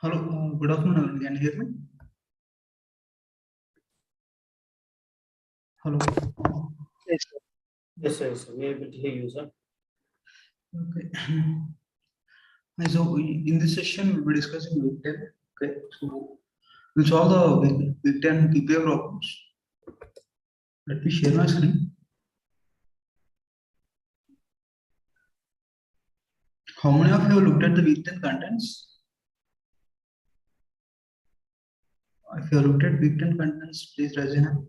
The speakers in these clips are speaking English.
Hello, good afternoon, everyone. Can you hear me? Hello. Yes, sir. Yes, sir. Yes, sir. We are able to hear you, sir. Okay. So in this session, we'll be discussing week 10. Okay. So we'll solve the week 10 PPA problems. Let me share my screen. How many of you have looked at the week 10 contents? If you have looked at week 10 contents, please raise your hand.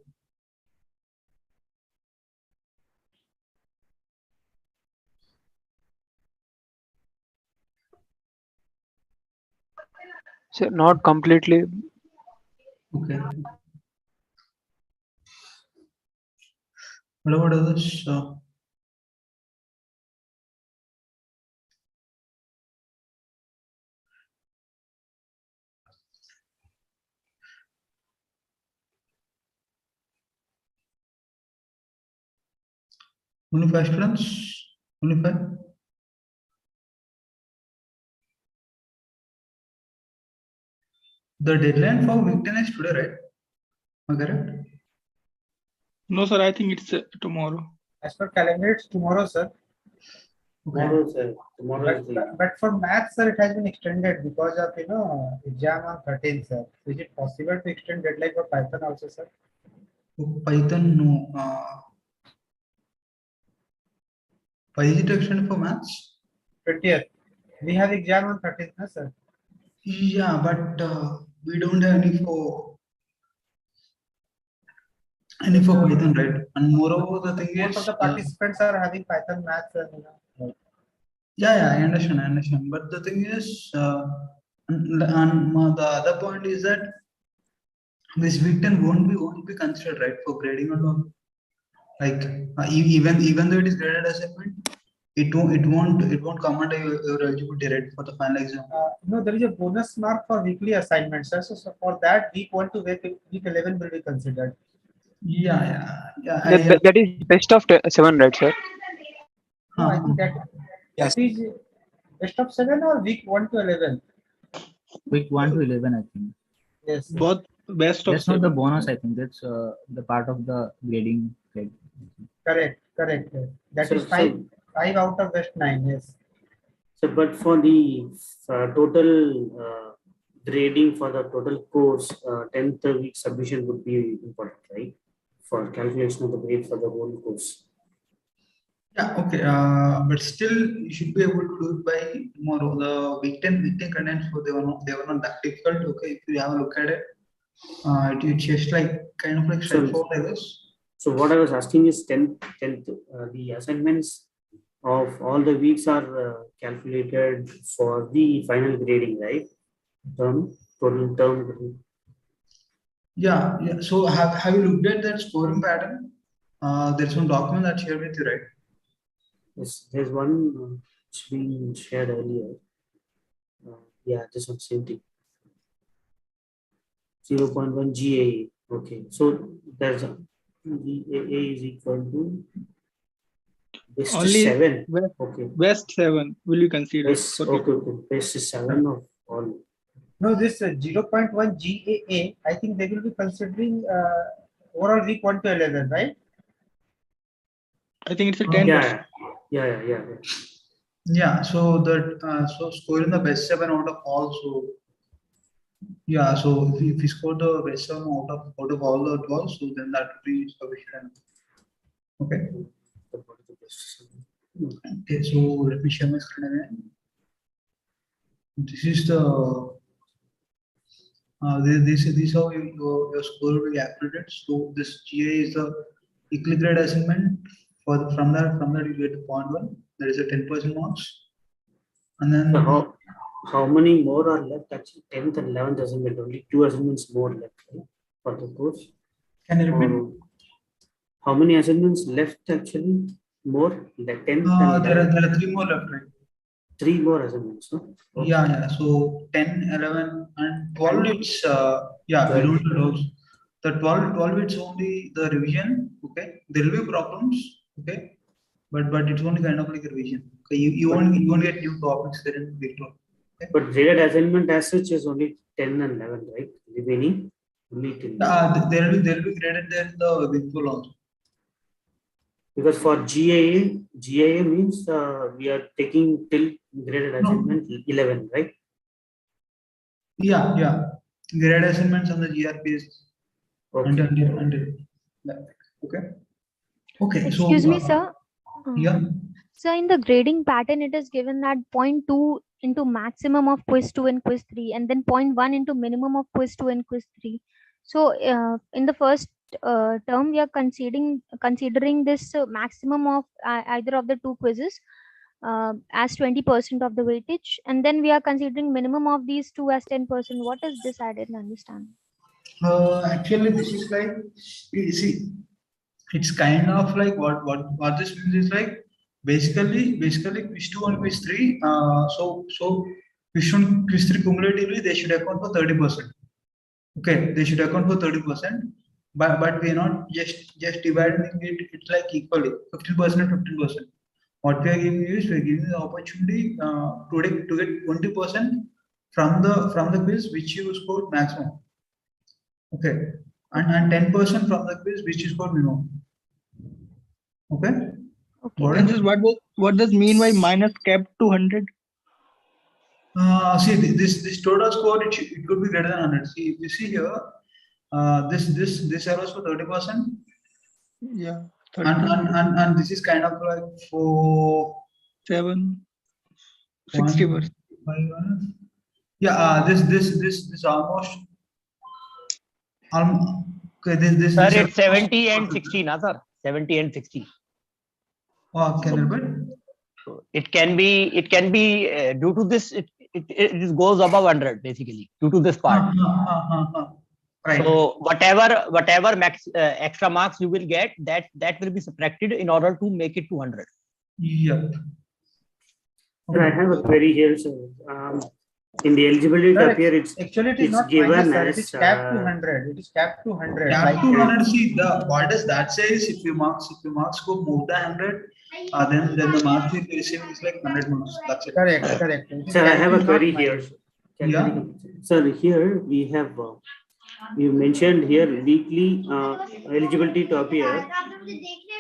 Sir, not completely. Okay. What about others? Only 5 students? Only 5? The deadline for week 10 is today, right? Am I correct? No, sir, I think it's tomorrow. As per calendar, it's tomorrow, sir. Okay. Tomorrow, sir. Tomorrow is the. But for maths, sir, it has been extended because of exam on 13th, sir. Is it possible to extend deadline for Python also, sir? So Python, no. Why is it extended for maths? 20th. We have exam on 13th, no, sir. Yeah, but we don't have any for Python, right? And moreover, the thing Most is, of the participants are having Python maths, and yeah, I understand. But the thing is, and the other point is that this weekend won't be considered, right, for grading and all. Like even though it is graded assignment, it won't come under your eligibility, right, for the final exam. no, there is a bonus mark for weekly assignments, sir. So for that, week 1 to week 11 will be considered. Yeah. That is best of 7, right, sir? No, I think that is best of 7 or week 1 to 11. Week 1 to 11, I think. Yes. Both best of That's not the 7. bonus, I think. That's the part of the grading. Grade. Correct. That So- is five out of best 9. Yes. So, but for the total grading for the total course, 10th week submission would be important, right? For calculation of the grade for the whole course. Yeah, okay. But still, you should be able to do it by tomorrow. The week 10 contents, so they were not that difficult. Okay, if you have a look at it, it's just like kind of like straightforward, I guess. So what I was asking is 10th the assignments of all the weeks are calculated for the final grading, right? Total term. Yeah. So have you looked at that scoring pattern? There's one document that's shared with you, right? Yes, there's one it's been shared earlier. Yeah, this one same thing. 0.1 GAA. Okay, so there's a GAA is equal to best Only 7. Best, Okay, best 7 will you consider? best, for okay, best 7 of all. No, this 0.1 GAA, I think they will be considering overall week 1 to 11, right? I think it's a 10%. Yeah. Yeah. So that so scoring the best 7 out of all. So yeah. So if you score the best 7 out of all the 12, so then that would be sufficient. Okay. Okay. So let me share my screen again. This is the this is how your score will be calculated. So this GA is the weekly grade assignment. From that you get 0.1. There is a 10% marks, and then So how many more are left? Actually, 10th and 11th assignment, only 2 assignments more left, right, for the course. can you repeat? Or how many assignments left actually? More, like 10th and There 11th? are 3 more left, right? 3 more assignments, no? Okay. Yeah. So 10, 11, and 12. It's we 12. don't do those. The 12 it's only the revision. Okay, there will be problems. Okay, but it's only kind of like a revision. Okay, you won't get new topics there in week 12. But graded assignment as such is only 10 and 11, right? Remaining only till. There will be graded there in the Wipro also. Because for GAA means we are taking till graded assignment 11, right? Yeah. Graded assignments on the GRPs. Okay. Okay. So Excuse me, sir. yeah. So in the grading pattern, it is given that 0.2 into maximum of quiz 2 and quiz 3, and then 0.1 into minimum of quiz 2 and quiz 3. So in the first term, we are considering this maximum of either of the two quizzes as 20% of the weightage, and then we are considering minimum of these two as 10%. What is this? I didn't understand. Actually, this is like, you see, it's kind of like what this means is like basically quiz 2 and quiz 3. So quiz 3 cumulatively they should account for 30%. Okay, they should account for 30%, but we are not just dividing it. It's like equally 15% and 15%. What we are giving is we are giving the opportunity to get 20% from the quiz which you scored maximum. Okay, and 10% from the quiz which is called minimum. Okay. Okay. And just what does mean by minus capped to 100? See this total score it could be greater than 100. See, if you see here, this allows for 30%. Yeah. And this is kind of like for 60%. Yeah. This almost. Okay, this. Sir, it's 70 and 60, na sir? 70 and 60. Can you repeat? It can be due to this. It goes above 100 basically due to this part. Right. So whatever max extra marks you will get, that will be subtracted in order to make it to 100. Yeah. Sir, I have a query here. So, in the eligibility Sir, appear, it's not given minus, sir. as It is capped to 100. It is capped to 100. Capped to 100. See, what does that say is if your marks go more than 100, then the marks you receive is like 100 marks. That's it. Correct. Sir, I have a query here. Yeah. Sir, here we have you mentioned here weekly eligibility to appear.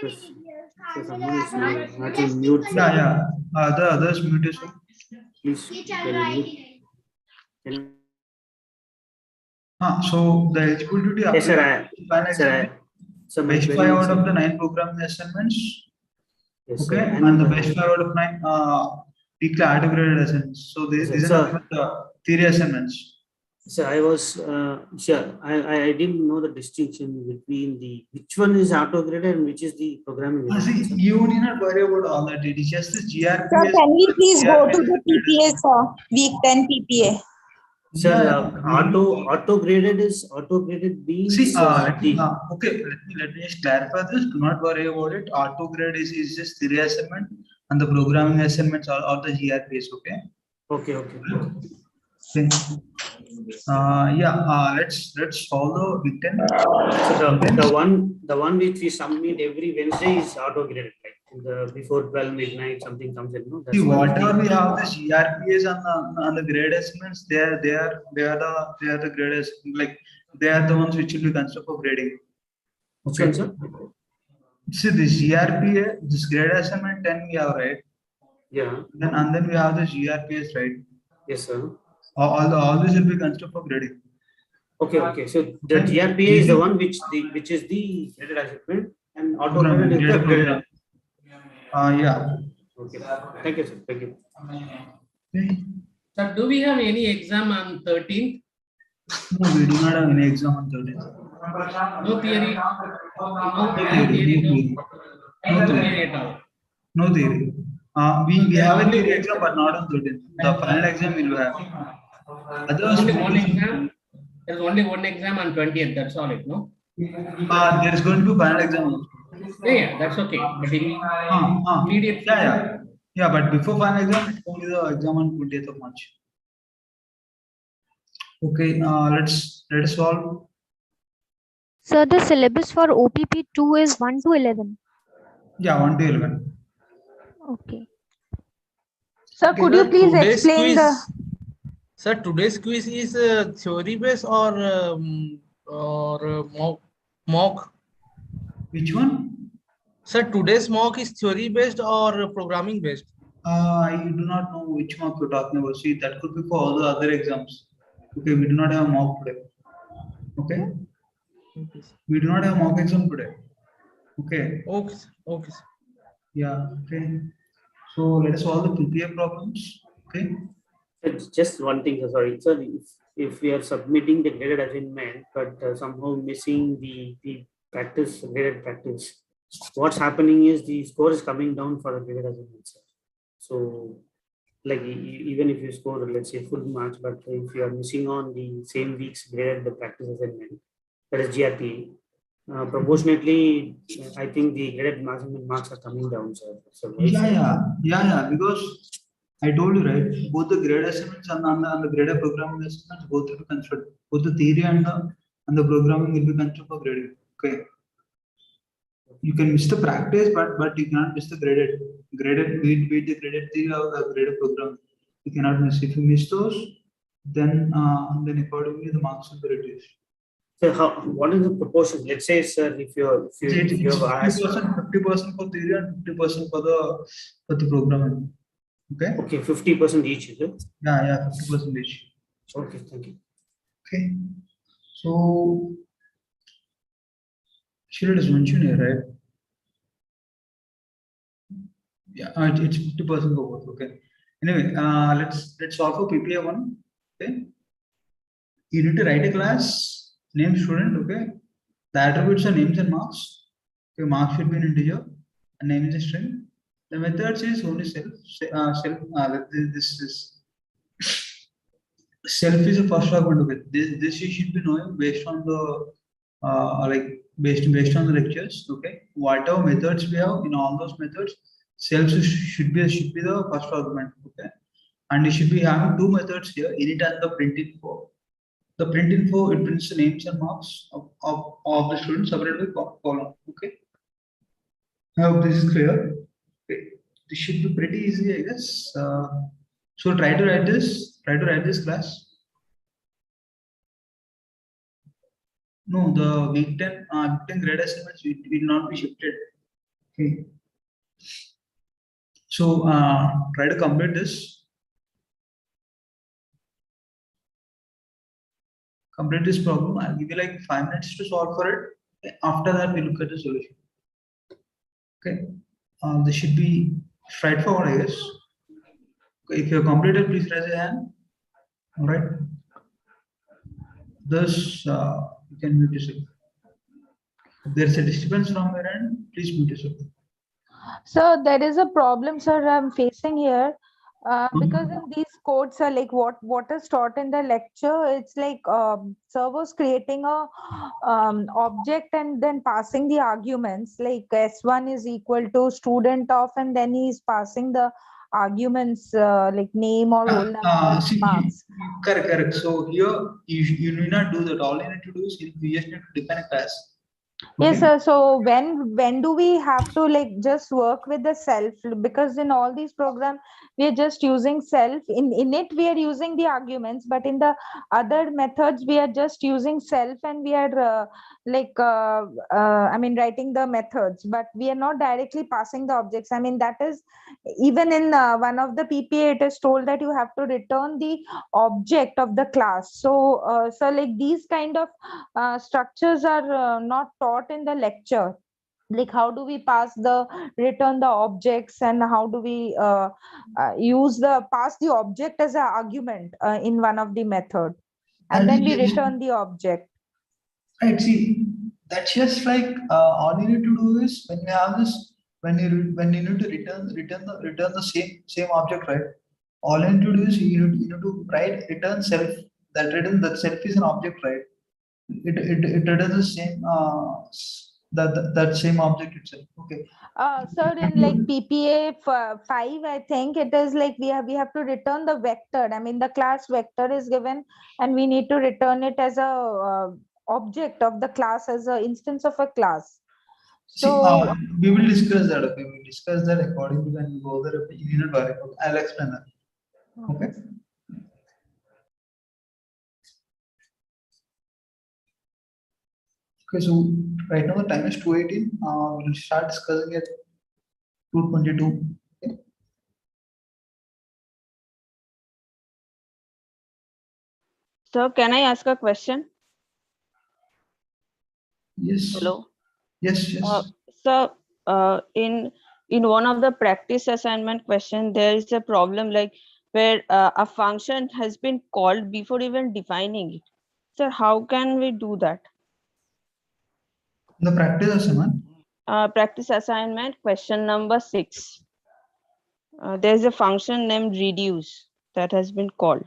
So someone is not in mute. Sir. Yeah. The others muted. Please. So the eligibility to Yes, sir. sir, best 5 out of the 9 programming assignments. Yes, Okay, sir. and the best 5 out of 9 weekly autograded assignments. So these are the theory assignments. So I was sure I didn't know the distinction between which one is auto graded and which is the programming. See, you need not worry about all that. It is just the GRPS. Sir, can we please go to the PPA, sir? Week 10 PPA. Sir, auto graded means. See, okay. Let me just clarify this. Do not worry about it. Auto grade is just theory assignment, and the programming assignments are the GRPS. Okay. Okay. Let's follow week 10. So the one which we submit every Wednesday is auto graded, like before 12 midnight something comes in. No? See, whatever we have the GRPS on the grade assignments, they are the grade like they are the ones which will be considered for grading. Okay, sir. See, this GRPA, this grade assignment 10 we have, right? Yeah. Then we have the GRPS, right? Yes, sir. All this will be considered for grading. Okay. So the GRPA is the one which is the graded assignment, and auto graded is the graded. Yeah. Okay. Thank you, sir. Thank you. Sir, do we have any exam on 13th? No, we do not have any exam on 13th. No theory. No theory. We have a theory exam, but not on 13th. The final exam we will have. Only one exam. There is only one exam on 20th. That's all it, no? There is going to be final exam. Yeah, that's okay. But immediate. Yeah, but before final exam, it's only the exam on 20th of March. Okay, let's solve. So the syllabus for OPP 2 is 1 to 11. Yeah, 1 to 11. Okay. Sir, could you please explain the Sir, today's quiz is theory based or mock? Which one? Sir, today's mock is theory based or programming based? I do not know which mock you're talking about. See, that could be for all the other exams. Okay, we do not have mock today. Okay, we do not have mock exam today. Okay. Okay, sir. Okay, sir. Yeah. Okay. So let us solve the PPA problems. Okay. It's just one thing, sorry, sir. If we are submitting the graded assignment, but somehow missing the practice, graded practice, what's happening is the score is coming down for the graded assignment, sir. So, like even if you score, let's say full marks, but if you are missing on the same week's graded the practice assignment, that is GRP, proportionately, I think the graded marks are coming down, sir. So why, sir? Yeah. Because I told you, right? Both the grade assignments and the graded programming assignments both will be considered. Both the theory and the programming will be considered for grading. Okay. You can miss the practice, but you cannot miss the graded. With the graded theory or the graded program, you cannot miss. If you miss those, then accordingly the marks will be reduced. So what is the proportion? Let's say, sir, if you have asked 50% for theory and 50% for the programming. Okay. Okay, 50% each, is it? Yeah, 50% each. Okay, thank you. Okay. So sure, it is mentioned here, right? Yeah, it's 50% for both. Okay. Anyway, let's solve for PPA 1. Okay. You need to write a class, name student. Okay. The attributes are names and marks. Okay, marks should be an integer, and name is a string. The methods is only self. This is self is a first argument. Okay, this you should be knowing based on the based on the lectures. Okay, whatever methods we have in all those methods, self should be the first argument. Okay, and you should be having two methods here: init and the print info. The print info, it prints the names and marks of the students separated by column. Okay. I hope this is clear. Okay. This should be pretty easy, I guess. So try to write this. Try to write this class. No, the week 10 grade assignments will not be shifted. Okay. So try to complete this. Complete this problem. I'll give you like 5 minutes to solve for it. Okay. After that, we look at the solution. Okay. This should be straightforward, I guess. Okay. If you have completed, please raise your hand. All right. Thus, you can mute yourself. If there is a disturbance from your end, please mute yourself. So there is a problem, sir, I'm facing here. Because in these codes are like what is taught in the lecture, it's like sir was creating a object and then passing the arguments like S1 is equal to student of, and then he's passing the arguments like name or roll number, marks. Correct. So here you need not do that. All you need to do is you just need to define a class. Okay. Yes, sir. So when do we have to like just work with the self? Because in all these programs, we are just using self. In it, we are using the arguments, but in the other methods, we are just using self, and we are writing the methods, but we are not directly passing the objects. I mean, that is even in one of the PPA, it is told that you have to return the object of the class. So, so like these kind of structures are not taught in the lecture. Like how do we return the objects, and how do we pass the object as an argument in one of the method, and then we return the object. Right. See, that's just like all you need to do is when you have this, when you need to return the same object, right? All you need to do is you need to write return self. That self is an object, right? It returns the same that same object itself. Okay. Sir, in like PPA 5, I think it is like we have to return the vector. I mean, the class vector is given, and we need to return it as a object of the class, as an instance of a class. So we will discuss that. Okay, we will discuss that accordingly when we go there. You need not worry. I'll explain that. Okay. Okay, so right now the time is 2:18. We'll start discussing at 2:22. Okay. So can I ask a question? Yes. Hello. Yes. So in one of the practice assignment question, there is a problem like where a function has been called before even defining it. So how can we do that? The practice assignment. Practice assignment question number 6. There is a function named reduce that has been called.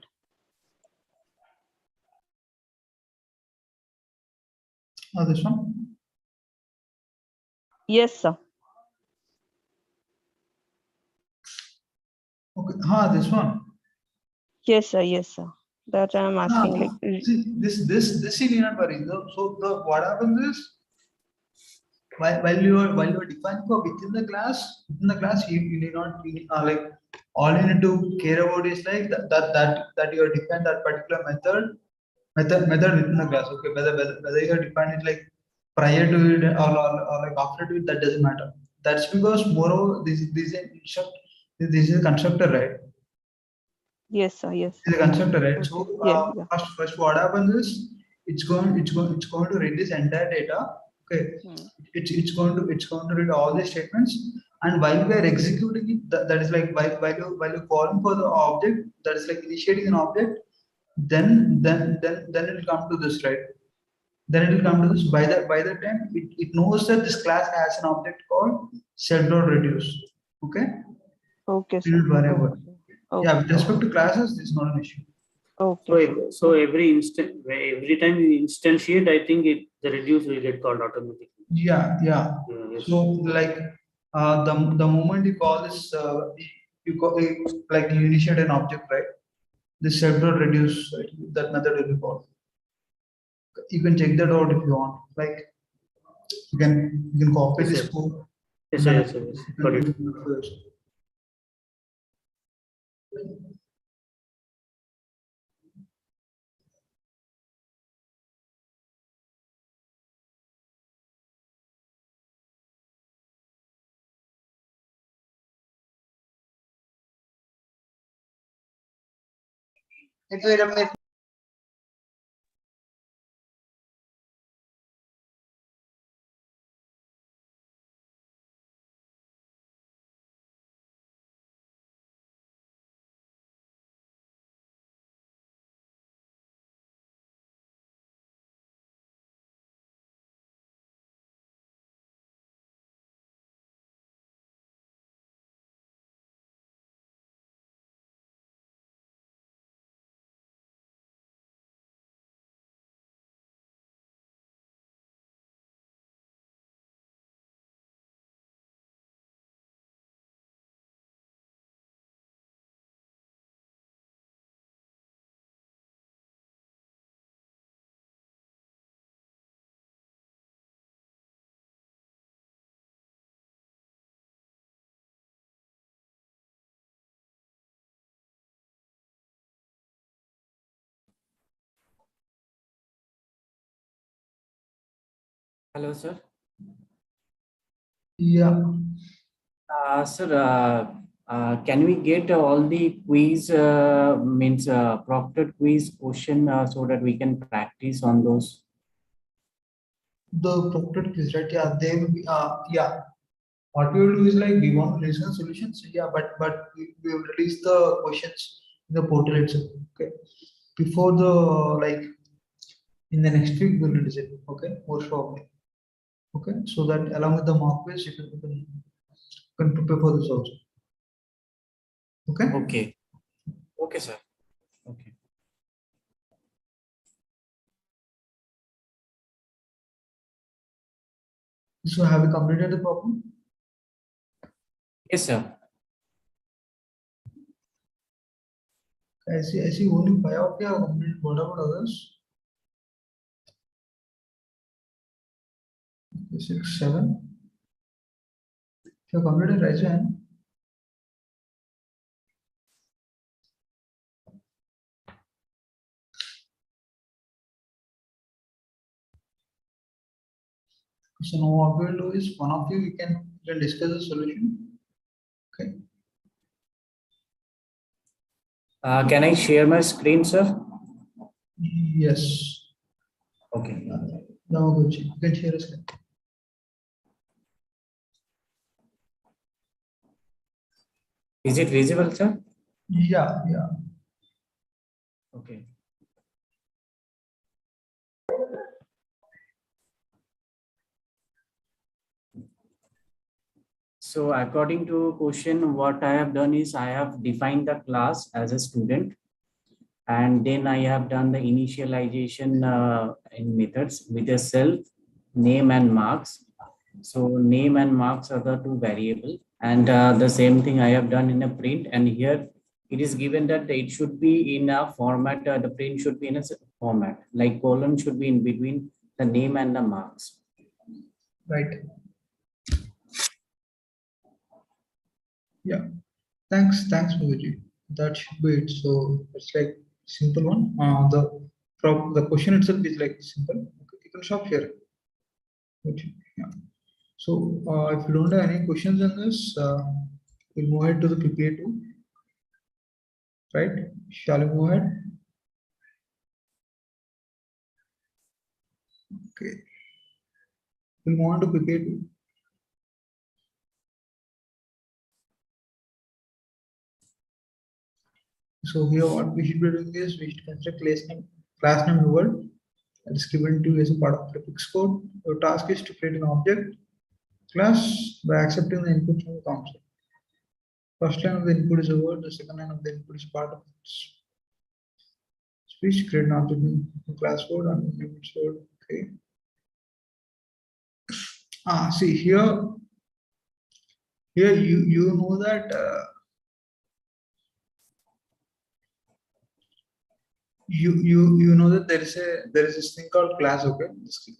This one. Yes, sir. Okay. This one. Yes, sir. Yes, sir. That I'm asking. Like, see, this you need not worry. So the what happens is while you are defining for within the class you need not like all you need to care about is like that you are defined that particular method within the class. Okay, whether you are defined it like prior to it or like after to it, that doesn't matter. That's because moreover this is a constructor, right? yes, sir. Yes. It's a constructor, right? So Yeah. first what happens is it's going to read this entire data. Okay, it's going to read all the statements, and while we are executing it, that is like while you calling for the object, that is like initiating an object, then it will come to this, right? Then it will come to this. By the time it knows that this class has an object called set.reduce. Okay. Okay, You don't worry about it. Okay. Yeah, with respect to classes, this is not an issue. Okay. So every time you instantiate, I think the reduce will get called automatically. Yeah. Yes. So like the moment you call this, like you initiate an object, right? This set.reduce, right? That method will be called. You can check that out if you want. Like you can copy Yes, this sir. code. Yes, sir. Yes, sir. Yes. Got it. Hello, sir. Yeah. Sir, can we get all the quiz, means proctored quiz question so that we can practice on those? The proctored quiz, right? Yeah, they will be. Yeah. What we will do is like we want to listen solutions. Yeah, but we will release the questions in the portal itself. Okay. Before the like in the next week we'll release it. Okay, most probably. Okay, so that along with the mock quiz, you can prepare for this also. Okay. Okay. Okay, sir. Okay. So have you completed the problem? Yes, sir. I see only 5 of you have completed. What about others? 6, 7. If you have completed, raise your hand. So now what we'll do is one of you can discuss the solution. Okay. Can I share my screen, sir? Yes. Okay. Now you can share a screen. Is it visible, sir? Yeah, yeah. Okay. So according to question, what I have done is I have defined the class as a student, and then I have done the initialization in methods with a self, name and marks. So name and marks are the two variables, and the same thing I have done in a print, and here it is given that it should be in a format, the print should be in a format, like colon should be in between the name and the marks. Right. Yeah. Thanks, Muji. That should be it. So it's like simple one. The question itself is like simple. Okay, you can stop here. Okay. Yeah. So if you don't have any questions on this, we'll move ahead to the PPA2. Right? Shall we move ahead? Okay. We'll move on to PPA2. So here what we should be doing is we should construct class name word that is given to you as a part of prefix code. Your task is to create an object class by accepting the input from the console. First line of the input is a word, the second line of the input is part of speech, create an object in class word and name its word. Okay. See here you know that you know that there is this thing called class. Okay,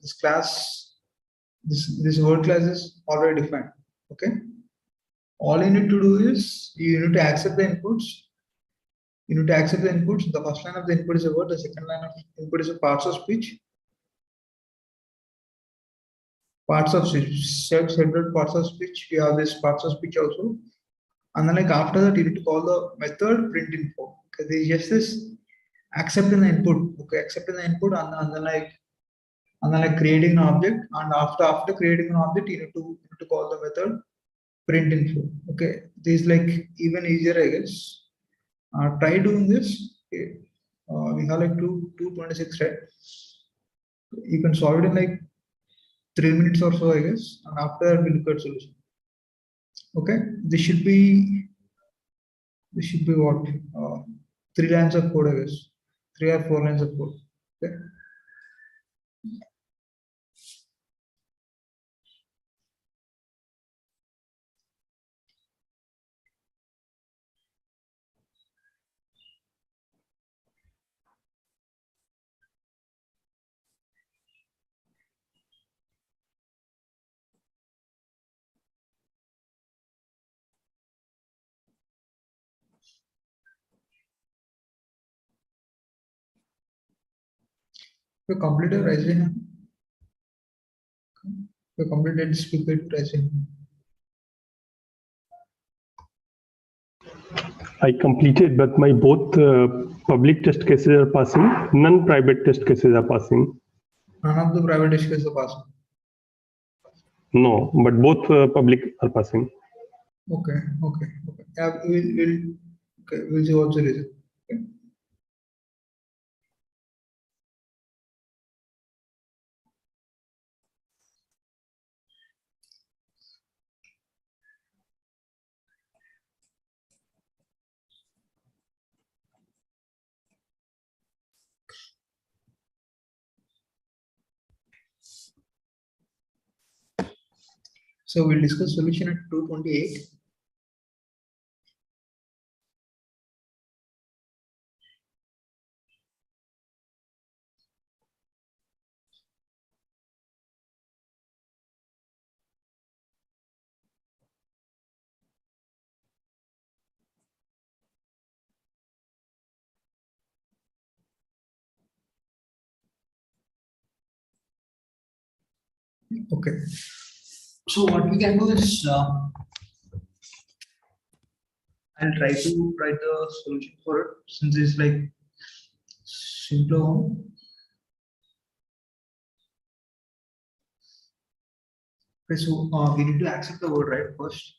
this class, this word class is already defined. Okay, all you need to do is you need to accept the inputs. You need to accept the inputs. The first line of the input is a word, the second line of input is a parts of speech. Parts of speech, several parts of speech. We have this parts of speech also. And then like after that, you need to call the method print info. Okay, there is just this accepting the input. Okay, accepting the input and then like creating an object. And after creating an object, you need to call the method print info. Okay, this is like even easier, I guess. Try doing this. Okay. We have like 226, right? You can solve it in like 3 minutes or so, I guess. And after we'll look at solution. Okay, this should be what 3 lines of code, I guess. 3 or 4 lines of code. Okay. We completed rising. We completed this PPT rising. I completed, but my both public test cases are passing, non-private test cases are passing. None of the private test cases are passing. No, but both public are passing. Okay. Yeah, we'll see what's the reason. Okay. So we'll discuss solution at 228. Okay. So what we can do is I'll try to write the solution for it since it's like simpler one. Okay, so we need to accept the word right first.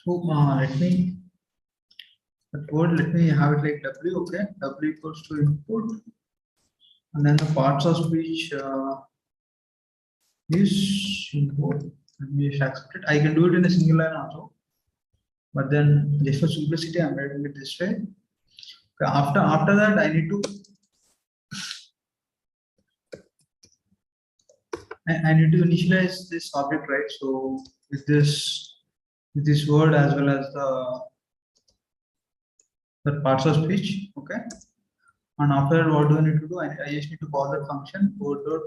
So let me that word, let me have it like W, okay? W equals to input, and then the parts of speech is input. Let me just accept it. I can do it in a single line also, but then just for simplicity, I'm writing it this way. Okay, after that, I need to I need to initialize this object, right? So with this word as well as the parts of speech, okay? And after that, what do I need to do? I just need to call the function code dot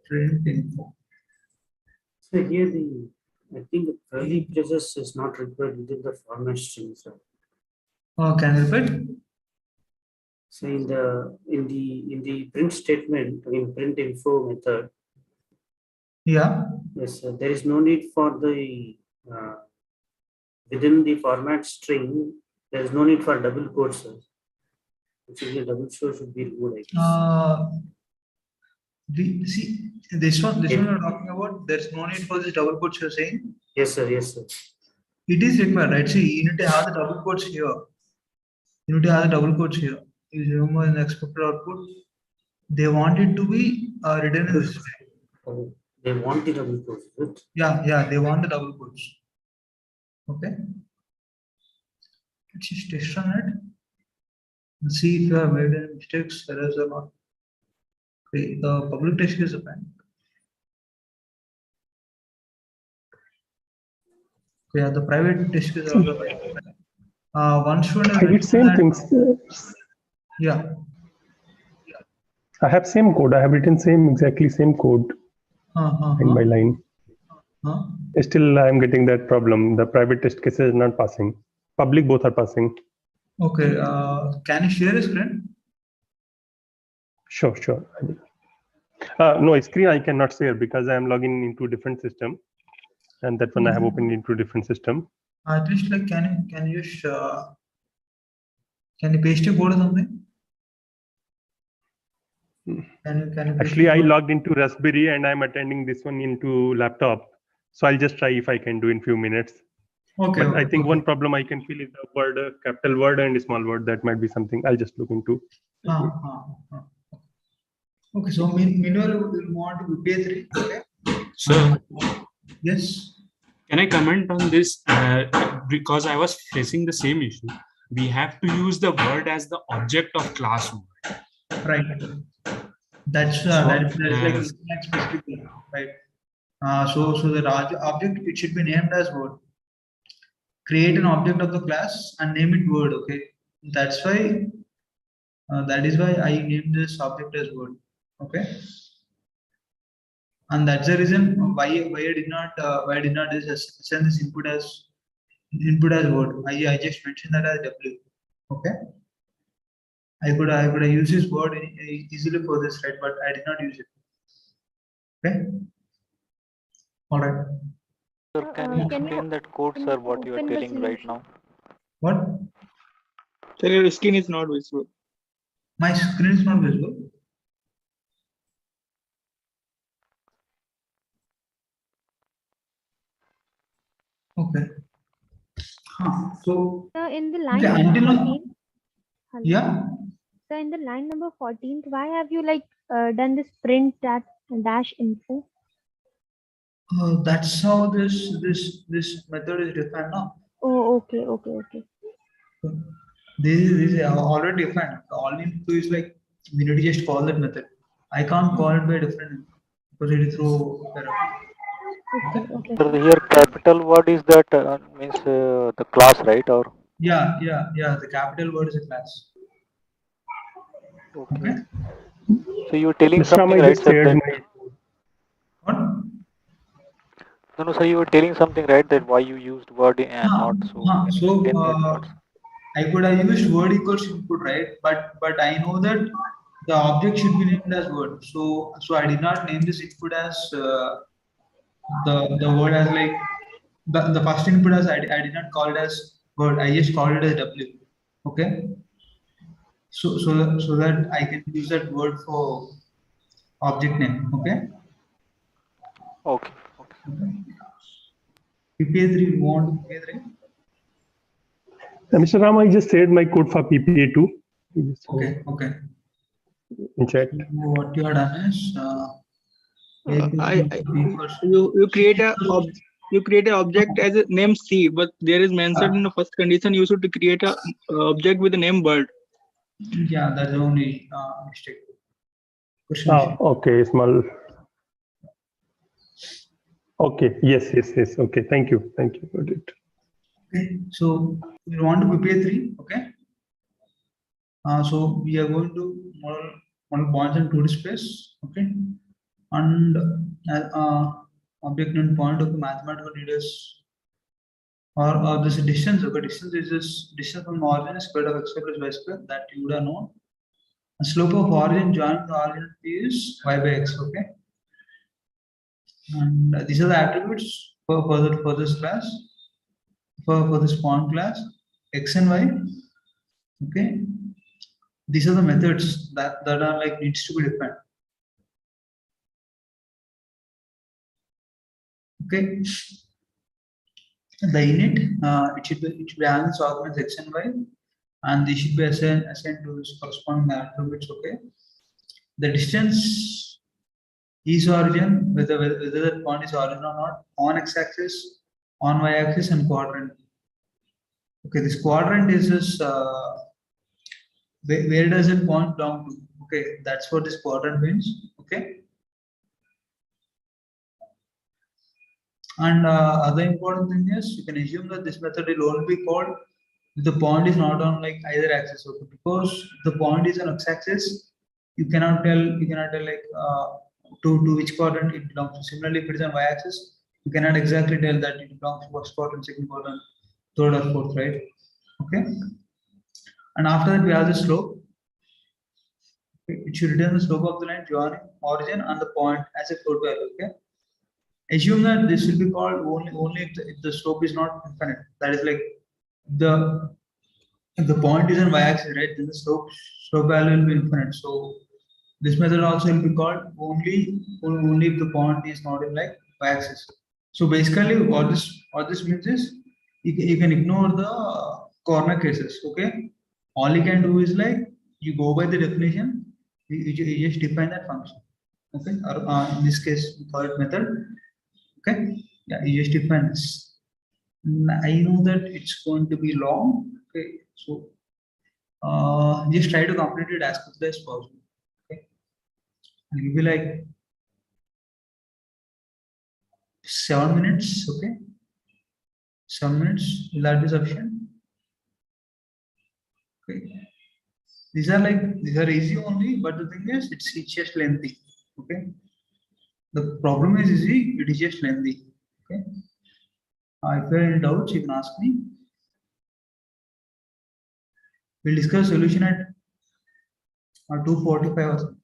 print info. So here I think the curly braces is not required within the format string. So, Can you repeat? so in the print statement in print info method, yeah, yes, there is no need for the within the format string. There is no need for double quotes. Actually, double quotes should be removed. See this one we're talking about. There's no need for this double quotes you're saying. Yes, sir. Yes, sir. It is required, right? See, you need to have the double quotes here. You need to have the double quotes here. You remember in the expected output, they want it to be written in this way. Oh, they want the double quotes, right? Yeah, they want the double quotes. Okay. Let's just test on it and see if you have made any mistakes, errors or not. Okay, the public test is fine. Yeah, the private test is also fine. One student I did same things. Yeah. I have same code. I have written exactly same code line by line. Still, I am getting that problem. The private test cases is not passing. Public both are passing. Okay. Can you share a screen? Sure. I will. No, screen I cannot share because I am logging into a different system, and that one I have opened into a different system. At least like can you paste your code or something? Can you Actually, I logged into Raspberry and I'm attending this one into laptop. So I'll just try if I can do in few minutes. Okay. But I think one problem I can feel is the word, capital word and small word. That might be something I'll just look into. Okay, so meanwhile we'll move on to PA3. Okay. So yes. Can I comment on this? Because I was facing the same issue. We have to use the word as the object of class word. Right. That's like specifically right. So the object, it should be named as word. Create an object of the class and name it word. Okay. That's why. That is why I named this object as word. Okay. And that's the reason why I did not just send this input as word. I just mentioned that as W. Okay. I could use this word easily for this, right? But I did not use it. Okay. All right. Sir, can you explain that code, sir, what you are telling right now? What? Sir, your screen is not visible. My screen is not visible. Okay. So in the line okay, number 14. Yeah. So in the line number 14, why have you done this print that dash info? That's how this method is defined now. Oh, okay. This is already defined. All we need to do is like we need to just call that method. I can't call it by different because it is through error. Okay. Sir, here capital word is that means the class, right? Or yeah. The capital word is a class. okay. So you're telling Mr. Ram, something, I right, just sir? shared That my what? No, no, sir, you were telling something, right? That why you used word and not so. Can you So explain that part? I could have used word equals input, right? But I know that the object should be named as word. So I did not name this input as the word as like the first input as I did not call it as word. I just called it as W. Okay. So that I can use that word for object name. Okay. Okay. PPA3, you want PPA3? Mr. Ram, I just shared my code for PPA2. Okay. In chat. What you have done is You create a you create an object as a name C, but there is mentioned in the first condition you should create a object with the name bird. Yeah, that's the only mistake. Question. Okay, small. Okay, yes. Okay, thank you. Got it. Okay, so we want to prepare 3. Okay. So we are going to model points and 2D space. Okay. And object and point of the mathematical readers or this distance. Okay, distance is this distance from origin is square of x square plus y square that you would have known. The slope of origin joining the origin is y by x. Okay. And these are the attributes for this class, for this point class, x and y. Okay, these are the methods that are like needs to be defined. Okay, the init it should be having its arguments x and y, and they should be assigned to its corresponding attributes. Okay, the distance is origin, whether the point is origin or not, on x-axis, on y-axis, and quadrant. Okay, this quadrant is this where does it point down to? Okay, that's what this quadrant means. Okay, and other important thing is you can assume that this method will only be called if the point is not on like either axis. Okay, because the point is on x-axis, you cannot tell like to which quadrant it belongs to. Similarly, if it is on y-axis, you cannot exactly tell that it belongs to first quadrant, second quadrant, third or fourth, right? Okay, and after that we have the slope. It should return the slope of the line joining origin and the point as a float value. Okay, assume that this will be called only if the slope is not infinite. That is like if the point is on y-axis, right? Then the slope value will be infinite. So this method also will be called only if the point is not in like y-axis. So basically, what this means is you can ignore the corner cases. Okay, all you can do is like you go by the definition. You just define that function. Okay, or in this case we call it method. Okay, yeah, you just define this. I know that it's going to be long. Okay, so just try to complete it as quickly as possible. Okay, it will be like 7 minutes. Okay, 7 minutes. Will that be sufficient? Okay, these are easy only, but the thing is, it's just lengthy. Okay, the problem is easy. It is just lengthy. Okay, if you have any doubts, you can ask me. We'll discuss solution at 2:45 or something.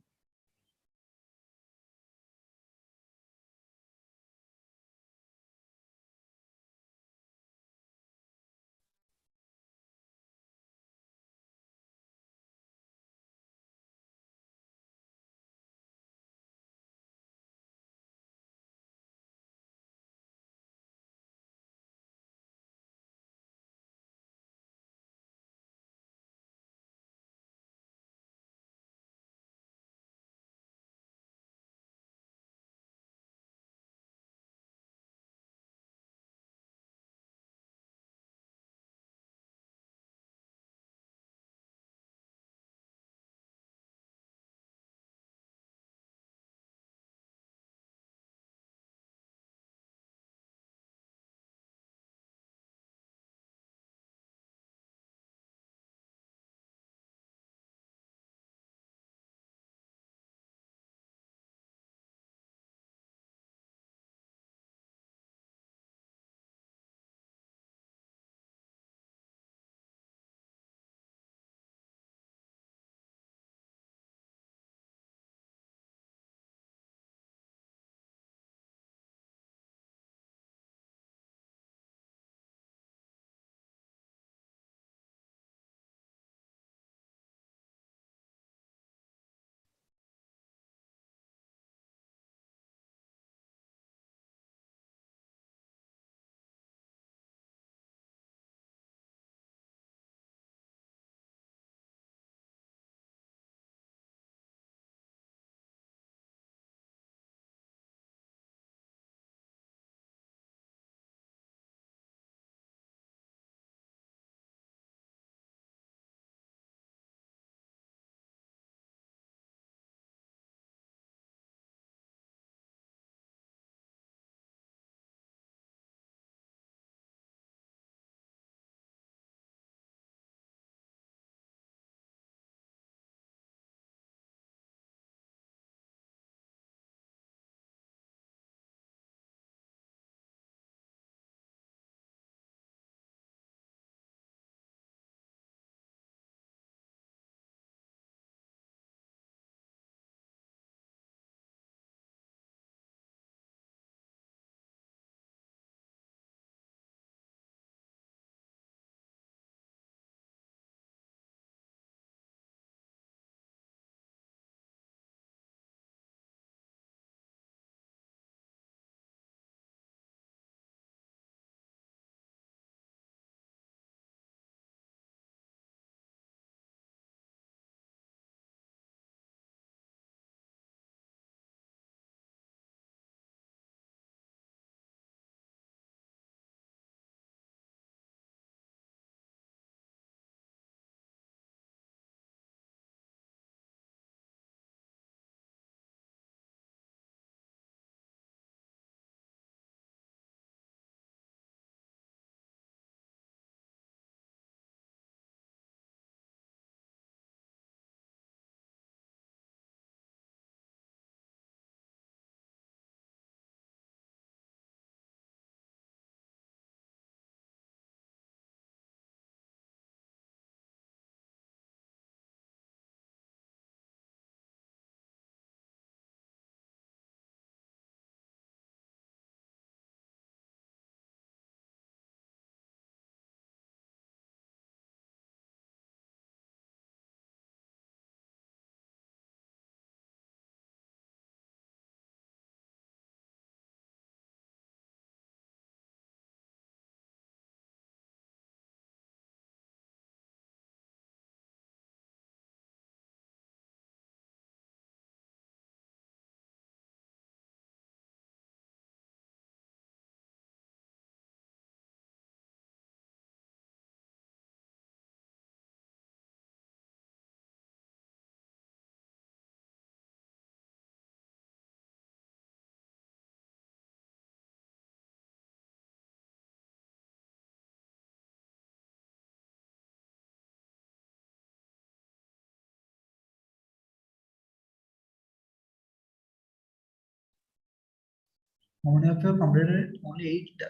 How many of you have completed it? Only 8.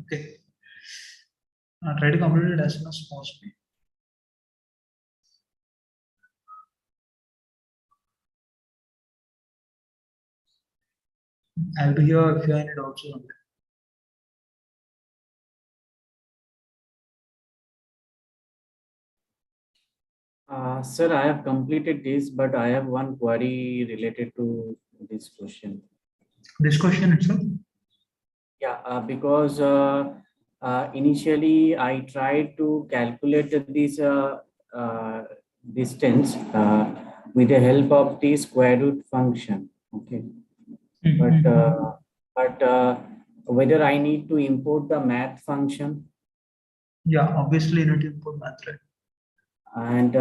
Okay. Try to complete it as soon as possible. I'll be here if you have any doubts on that. Sir, I have completed this, but I have one query related to this question. This question itself? Yeah, because initially I tried to calculate this distance with the help of the square root function. Okay, but whether I need to import the math function. Yeah, obviously you need to import math, right? And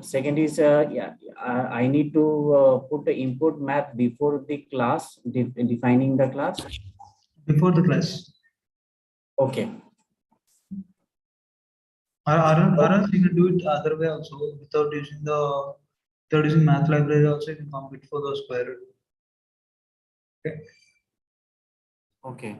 second is I need to put the input math before the class, defining the class. Before the class. Okay. Or else you can do it other way also without using math library also you can compute for the square root. Okay. Okay.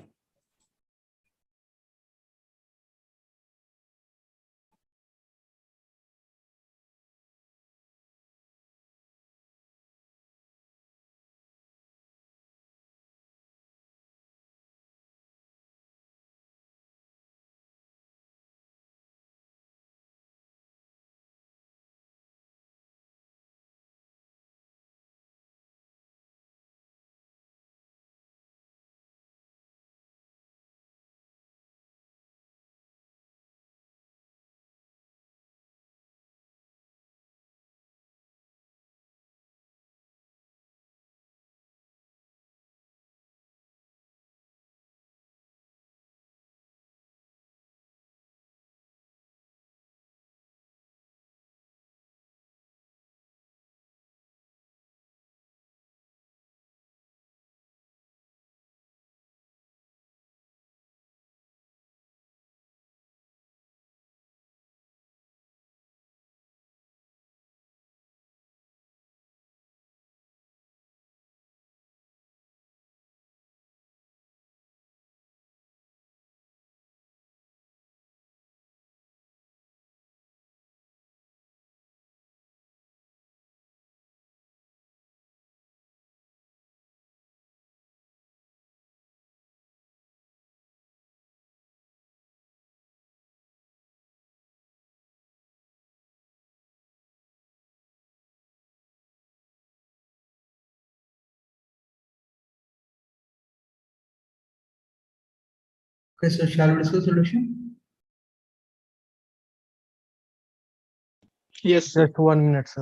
Okay, so shall we discuss solution? Yes. Just 1 minute, sir.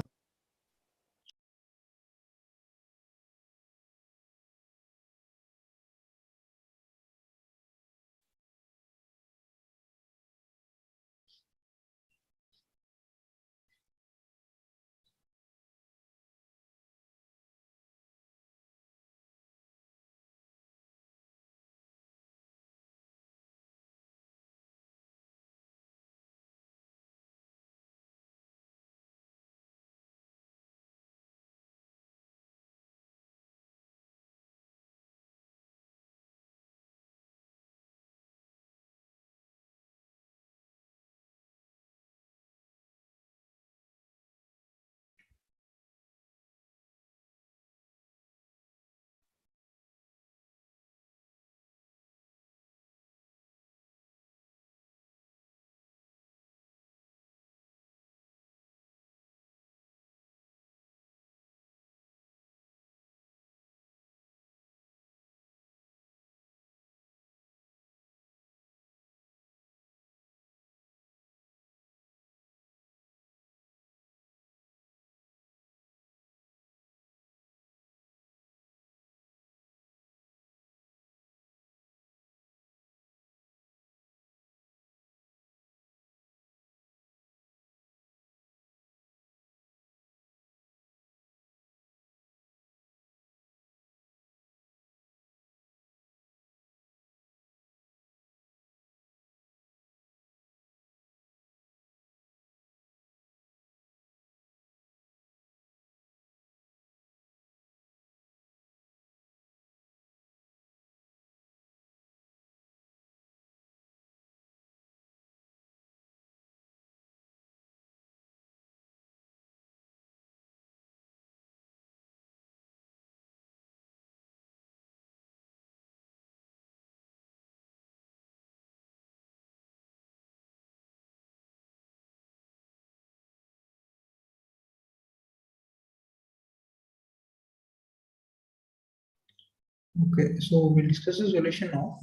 Okay, so we'll discuss the solution now.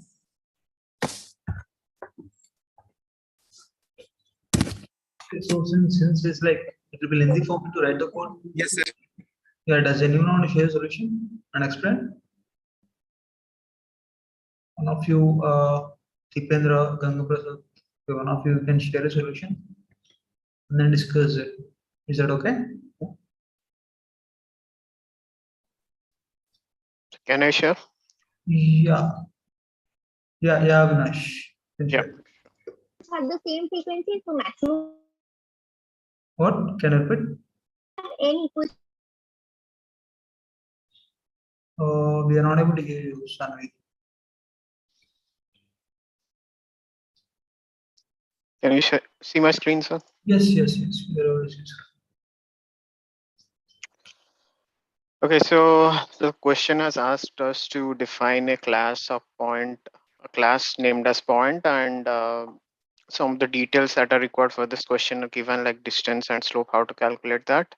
Okay, so since it's like it will be lengthy for me to write the code. Yes, sir. Yeah, does anyone want to share the solution and explain? One of you, Tipendra, Gangaprasad, one of you can share a solution and then discuss it. Is that okay? Can I share? Yeah. Yeah, Avinash. Yeah. Have the same frequency for maximum. What? Can I repeat? N equals. We are not able to hear you, Sanvi. Can you see my screen, sir? Yes. We are able to see. Okay, so the question has asked us to define a class of point, a class named as point, and some of the details that are required for this question are given, like distance and slope, how to calculate that.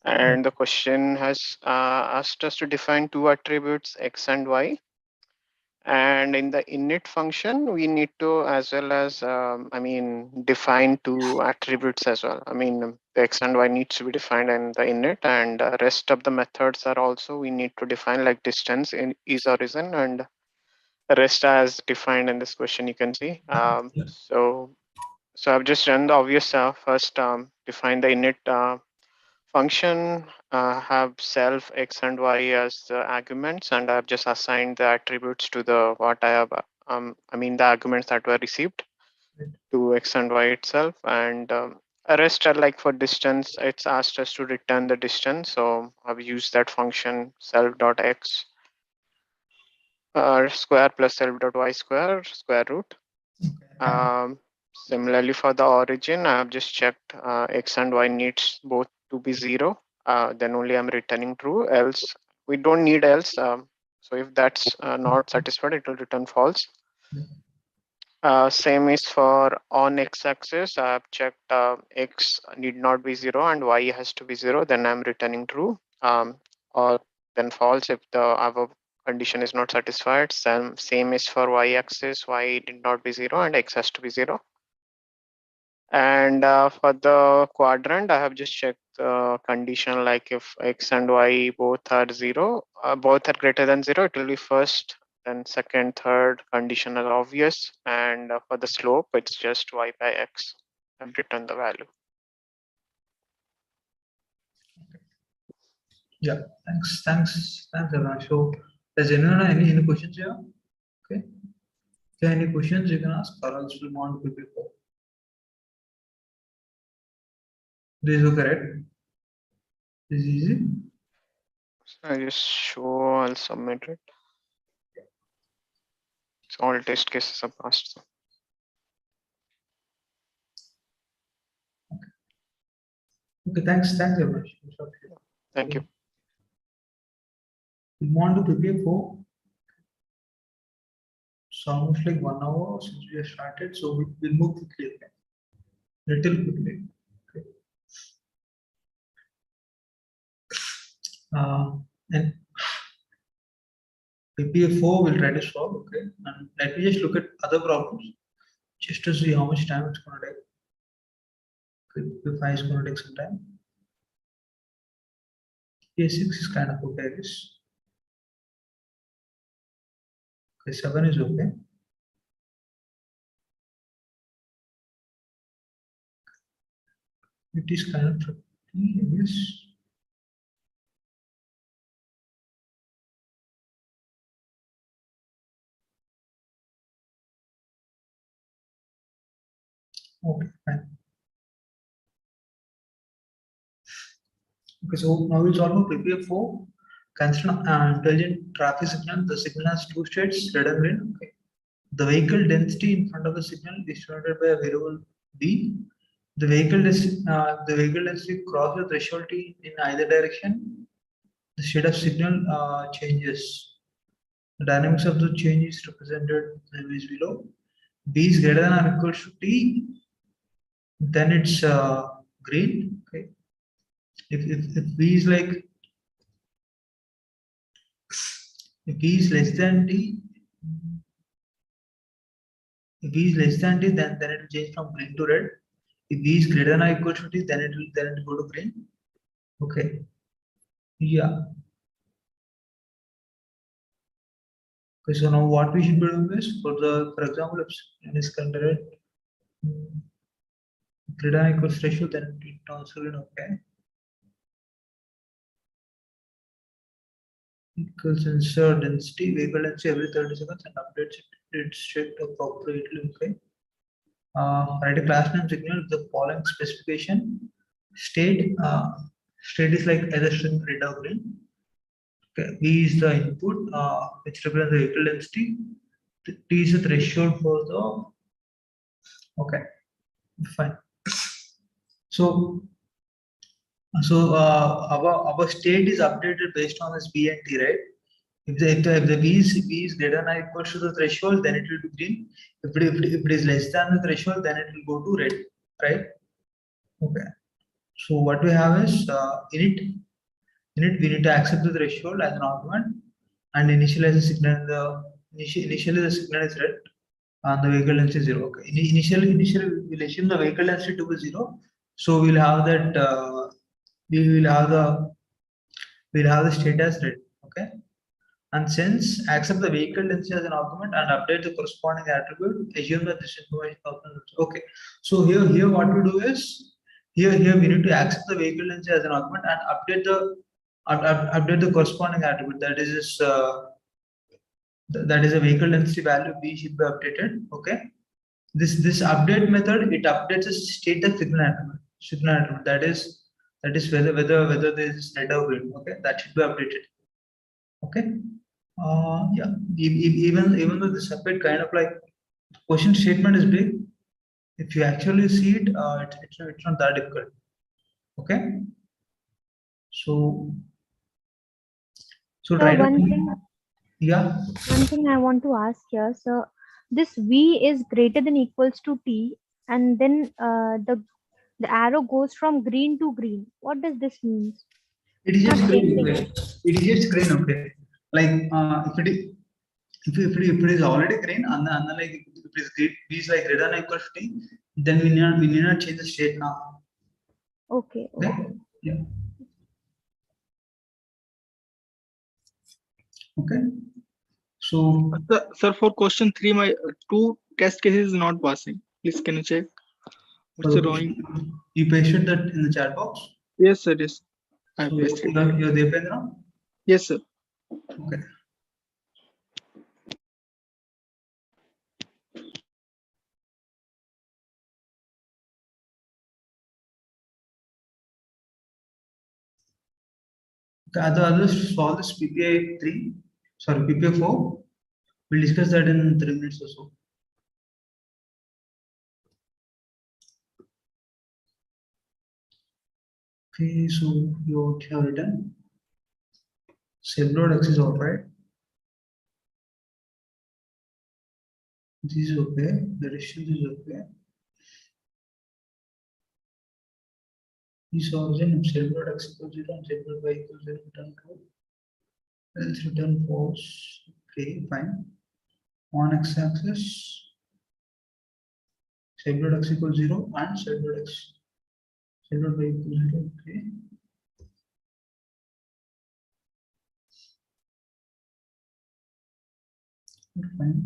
And the question has asked us to define two attributes, x and y. And in the init function, we need to, as well as, define two attributes as well. The x and y needs to be defined in the init, and rest of the methods are also, we need to define, like distance in is origin, and rest as defined in this question, you can see. So I've just done the obvious first, define the init function, have self x and y as the arguments, and I've just assigned the attributes to the what I have, the arguments that were received to x and y itself. And rest are like for distance, it's asked us to return the distance. So I've used that function self.x square plus self.y square root. Similarly, for the origin, I have just checked x and y needs both to be 0. Then only I'm returning true. Else, we don't need else. So if that's not satisfied, it will return false. Same is for on x-axis. I have checked x need not be 0 and y has to be 0. Then I'm returning true. Or then false if the above condition is not satisfied. Same is for y-axis. Y did not be 0 and x has to be 0. And for the quadrant, I have just checked the condition, like if x and y both are 0, both are greater than 0, it will be first, then second, third condition are obvious. And for the slope, it's just y by x. I've written the value. Yeah, thanks, Avinash. So, does anyone have any questions here? Okay. If you have any questions, you can ask, or else we'll move on to PP4. This is correct. This is easy. I just show, I'll submit it. So all test cases are passed. Okay, thanks, Avinash. Thank you. We want to prepare for. So almost like 1 hour since we have started, so we'll move quickly. Okay? Little quickly. Okay. And PPA4 will try to solve. Okay, and let me just look at other problems just to see how much time it's going to take. Okay, PPA5 is going to take some time. PA6 is kind of okay, I guess. Okay, 7 is okay. It is kind of tricky, I guess. Okay, fine. Okay, so now we'll solve for PPA4. Consider intelligent traffic signal. The signal has two states, red and green. Okay. The vehicle density in front of the signal is denoted by a variable b. The vehicle density crosses the threshold t in either direction. The state of signal changes. The dynamics of the change is represented in the image below. B is greater than or equal to t, then it's green. Okay. If B is like If V is less than T, if V is less than T, then it will change from green to red. If V is greater than or equal to T, then it will go to green. Okay. Yeah. Okay, so now what we should be doing is for example, if n is considered greater than or equal to ratio, then it also will okay. Equals insert density, vehicle density every 30 seconds and updates its state appropriately. Okay. Write a class name signal with the following specification. State is like either string red or green. Okay. V is the input, which represents the vehicle density. T is the threshold for the. Okay, fine. So our state is updated based on this V and T, right? If the V is greater than or equal to the threshold, then it will be green. If it is less than the threshold, then it will go to red, right? Okay. So what we have is in it we need to accept the threshold as an argument and initialize the signal. Initially the signal is red and the vehicle density is 0. Okay. Initially we'll assume the vehicle density to be 0. So we'll have that we'll have the state as red. Okay. And since accept the vehicle density as an argument and update the corresponding attribute, assume that this information is okay. So here what we do is here we need to accept the vehicle density as an argument and update the corresponding attribute, that is that is a vehicle density value B should be updated. Okay. This update method, it updates the state of signal attribute, that is whether there is red or green. Okay, that should be updated. Okay. Yeah, even though the separate kind of like question statement is big, if you actually see it, it's not that difficult. Okay. So try to yeah. One thing I want to ask here, so this V is greater than equals to T, and then the arrow goes from green to green. What does this mean? It is just green. Okay. It is just green. Okay. Like if it is already green and then like if it is green, V is like greater than or equal to T, then we need not change the state now. Okay. Okay. Yeah. Okay. So, sir, for question 3, my 2 test cases is not passing. Please, can you check? What's the drawing? You pasted that in the chat box? Yes, sir. Yes. I So pasted. you're there now? Yes, sir. Okay. The others solve this PPA 3, sorry, PPA 4. We'll discuss that in 3 minutes or so. Okay, so you have written self-load X is alright. This is okay. The distance is okay. This origin of self-load X equals 0 and self-load Y equals 0 return true. Else return false. Okay, fine. On x-axis, self-load X equals 0 and self-load Y equals 0. Okay. Fine.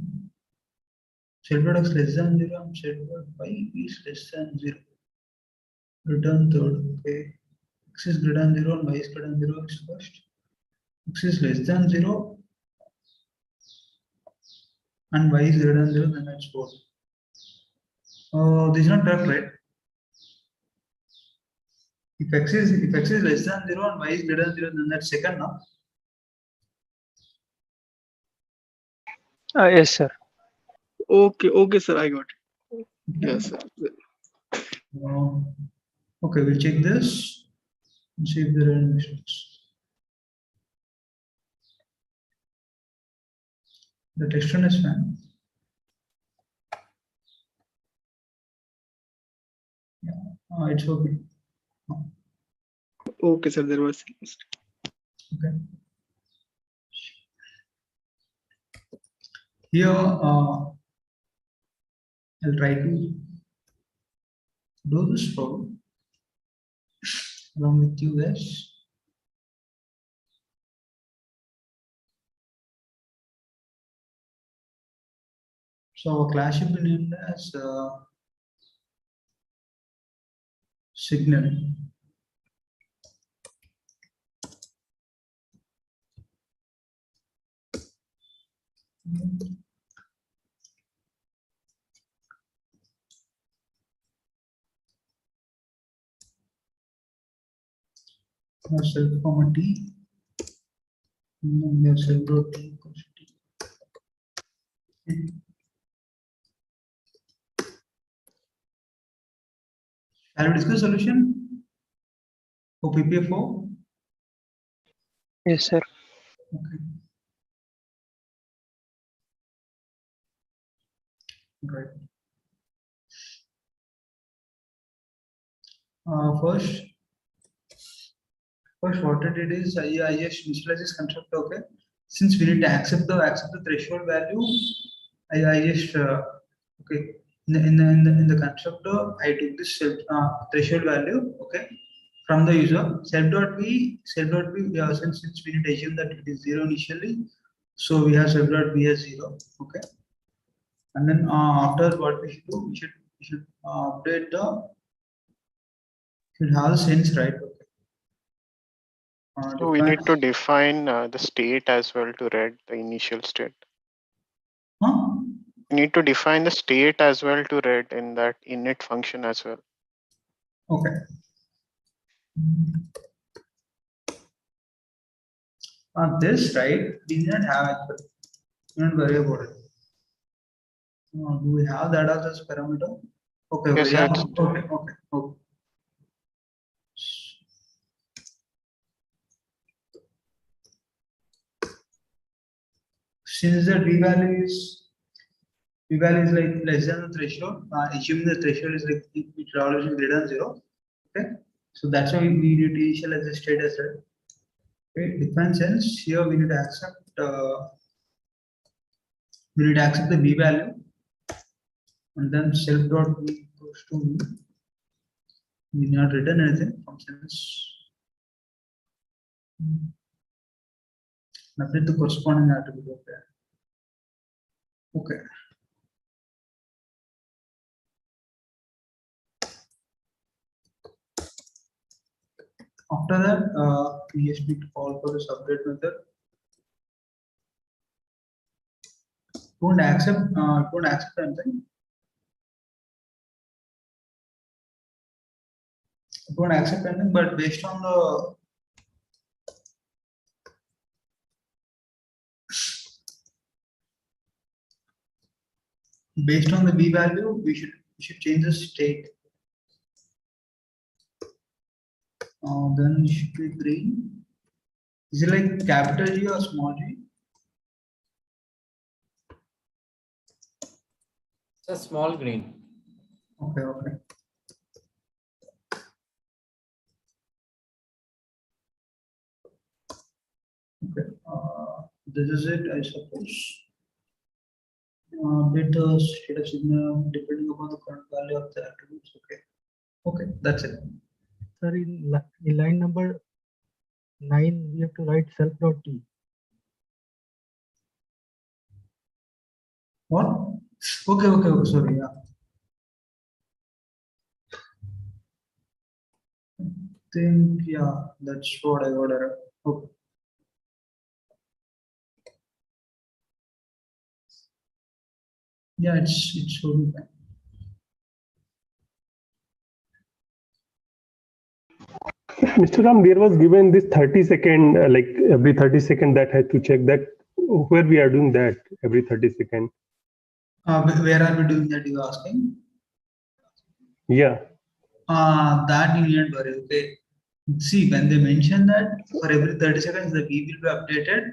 Self-load X less than 0 and self-load Y is less than 0. Return third. Okay. X is greater than 0 and Y is greater than 0 is first. X is less than 0 and Y is greater than 0, then that's fourth. This is not correct, right? If X is less than 0 and Y is greater than 0, then that's second now. Yes, sir. Okay, sir. I got it. Yes, sir. Okay, we'll check this and see if there are any mistakes. The text run is fine. Yeah, it's okay. Okay, sir. There was. Okay. Here, I'll try to do this problem along with you guys. So our class should be named as signal. Self comma t, and then we have self dot t equals to t. Shall we discuss solution for PPA4? Yes, sir. Okay. Right. First, what I did is I just initialize this constructor. Okay, since we need to accept the threshold value, I just okay in the constructor I took this threshold value. Okay, from the user self dot b since we need to assume that it is 0 initially, so we have self dot b as 0. Okay, and then after what we should do, we should update the should have the sense, right? Okay. So we need to define the state as well to read the initial state. Huh? We need to define the state as well to read in that init function as well. Okay. This right, we did not have actually. Don't worry about it. Do we have that as a parameter? Okay. Yes, Okay. Yeah. it's Okay. Okay. Okay. Since the p value is like less than the threshold, assuming the threshold is like it always is greater than 0. Okay, so that's why we need to initialize the state as well. Okay, define sense here we need to accept the b value, and then self dot b equals to b. We need not written anything from sense. Nothing to corresponding attribute. Okay. After that, we just need to call for the subtrate method. Don't accept anything. Don't accept anything, but based on the b value, we should change the state. Then it should be green. Is it like capital G or small g? It's a small green. Okay. Okay. Okay. This is it, I suppose. Update the state of signal depending upon the current value of the attributes. Okay. Okay, that's it. Sir, in line number 9, we have to write self dot t. What? Okay. Sorry. Yeah. Think that's what I got. Okay. Yeah, it should be fine. Mr. Ram, there was given this 30-second, like every 30 seconds that has to check that where we are doing that every 30 seconds. Where are we doing that? You asking? Yeah. That you need not worry. Okay. See, when they mention that for every 30 seconds the V will be updated,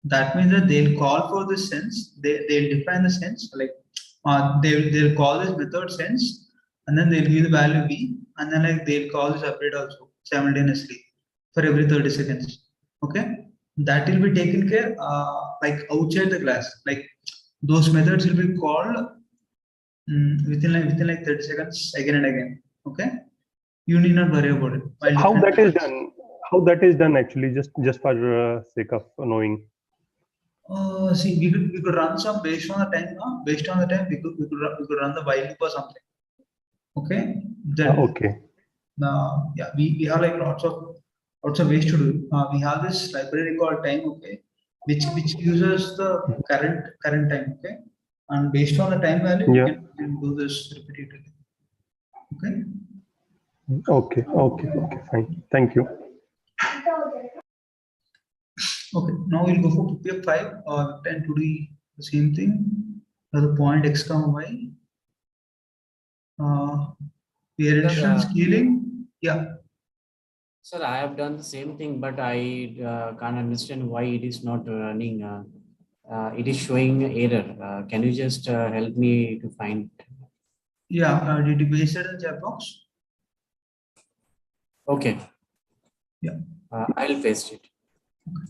that means that they'll call for the sense. They'll define the sense, like they'll call this method sense, and then they'll give the value V, and then like they'll call this update also simultaneously for every 30 seconds. Okay, that will be taken care like outside the class. Like those methods will be called within like 30 seconds again and again. Okay, you need not worry about it. So how that is done? How that is done actually? Just for sake of knowing. See, we could run some based on the time. Based on the time, we could run the while loop or something. Okay. Okay. Yeah, we have like lots of ways to do. We have this library called time. Okay, which uses the current time. Okay, and based on the time value, we can do this repeatedly. Okay. Okay, fine. Thank you. Okay, now we'll go for PPF5 and to do the same thing. The point x comma y. Addition scaling. Yeah. Sir, I have done the same thing, but I can't understand why it is not running. It is showing error. Can you just help me to find? Yeah, did you paste it in the chat box? Okay. Yeah. I'll paste it. Okay.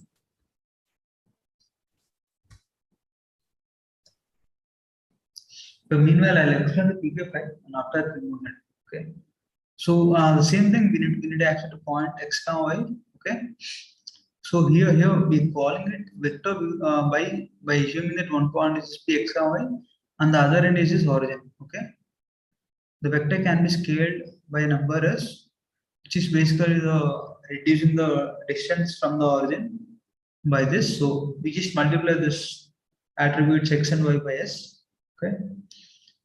So meanwhile, I'll explain the PPF5 and after remove it. Okay. So the same thing we need to access the point x comma y. Okay. So here we're calling it vector by assuming that one point is p x comma y and the other end is its origin. Okay. The vector can be scaled by a number s, which is basically the reducing the distance from the origin by this. So we just multiply this attributes x and y by s. Okay.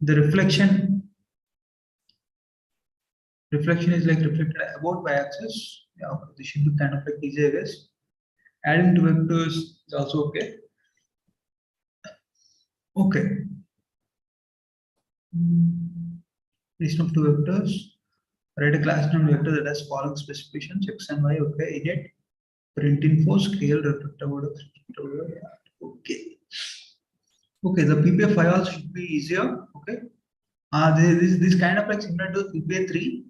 The reflection is like reflected about y-axis. Yeah, okay. This should be kind of like easy, I guess. Adding to vectors is also okay. Okay. Addition of two vectors. Write a class name vector that has following specifications x and y. Okay, init, print info, scale, reflective order. Yeah. Okay. Okay, the PPF5 also should be easier. Okay. This kind of like similar to PPA3.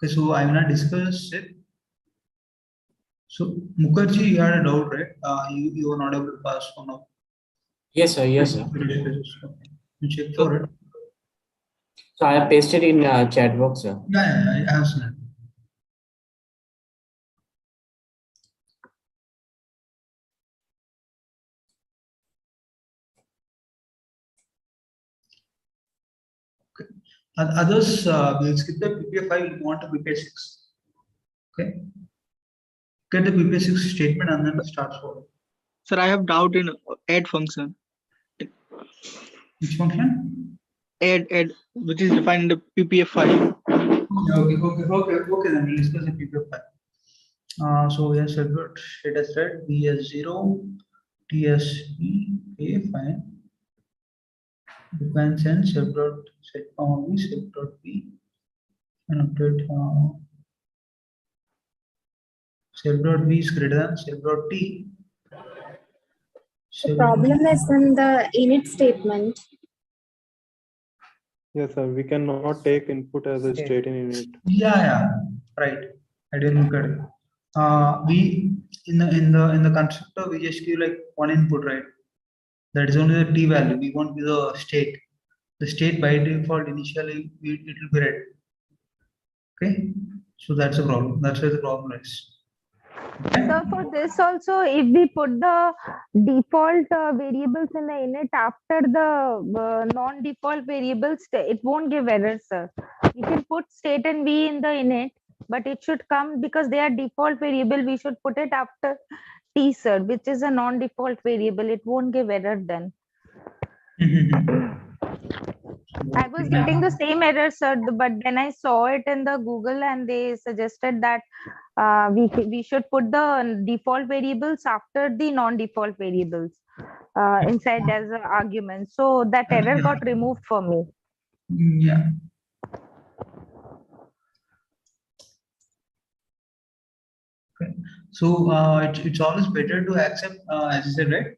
Okay, so I will not discuss it. So Mukherjee, you had a doubt, right? You were not able to pass one of. Yes, sir. Yes, sir. Okay. You check for it. So I have pasted in chat box, sir. Yeah, I have seen it. Okay. Others, we'll skip the PPA5, we'll move on to PPA6. Okay. Get the PPA6 statement and then start for it. Sir, I have doubt in add function. Which function? Add, which is defined in the PPF5. Okay. Then we'll discuss the PPF5. So we have separate status thread B as 0, T as B. Okay, fine. Define send self dot set comma B self dot B and update self dot B is greater than self dot T. The problem is in the init statement. Yes, sir. We cannot take input as a state in init. Yeah, right. I didn't look at it. We in the constructor we just give like one input, right? That is only the T value. We won't be the state. The state by default initially it will be red. Okay, so that's a problem. That's where the problem is. So for this also, if we put the default variables in the init after the non-default variables, it won't give errors, sir. We can put state and v in the init, but it should come because they are default variable. We should put it after t, sir, which is a non-default variable. It won't give error then. I was getting the same error, sir, but then I saw it in the Google and they suggested that we should put the default variables after the non-default variables inside as an argument. So that error got removed for me. Yeah. Okay. So it's always better to accept, as you said, right?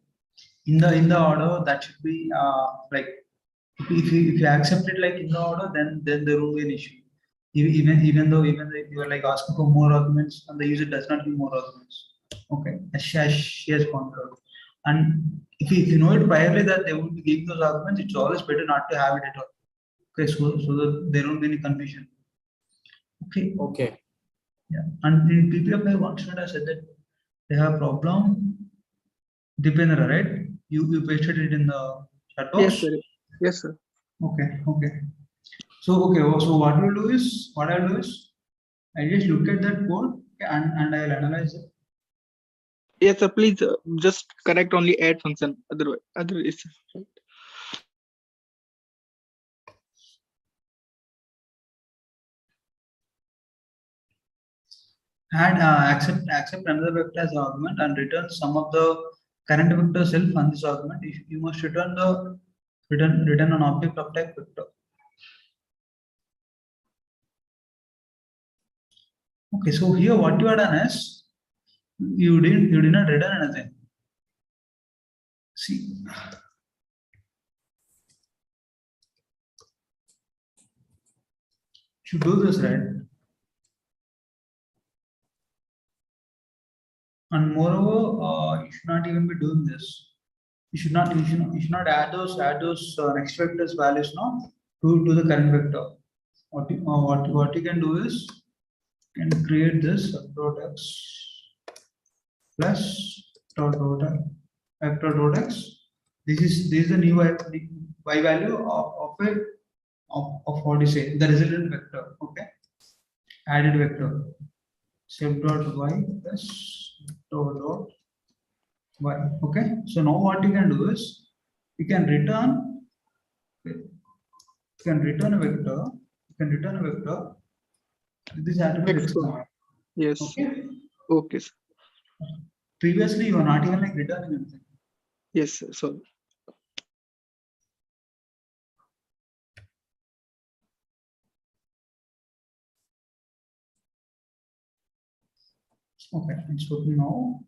In the order that should be like if you accept it like in the order, then there won't be an issue. Even though you are like asking for more arguments and the user does not give more arguments. Okay, as she has conquered. And if you know it priorly that they would be giving those arguments, it's always better not to have it at all. Okay, so that there won't be any confusion. Okay. Okay. Yeah. And in PPFI, one student has said that they have problem. Dipendra, right? You pasted it in the chat box. Yes, sir. Yes, sir. Okay. Okay. So so what I'll do is I just look at that code and I'll analyze it. Yes, sir. Please just correct only add function. Otherwise, right. And accept another vector as argument and return sum of the current vector self on this argument. You must return the return an object of type vector. Okay, so here what you have done is you did not return anything. See. You do this, right? And moreover, you should not even be doing this. You should not add those next vectors values now to the current vector. What you can do is you can create this x plus vector dot x. This is the new y value of what you say the resultant vector. Okay, added vector self dot y plus dot y. Okay, so now what you can do is you can return a vector. You can return a vector with this attribute. Yes. Okay. Okay, sir. Previously, you were not even like returning anything. Yes, sir. So. Okay, it's working now.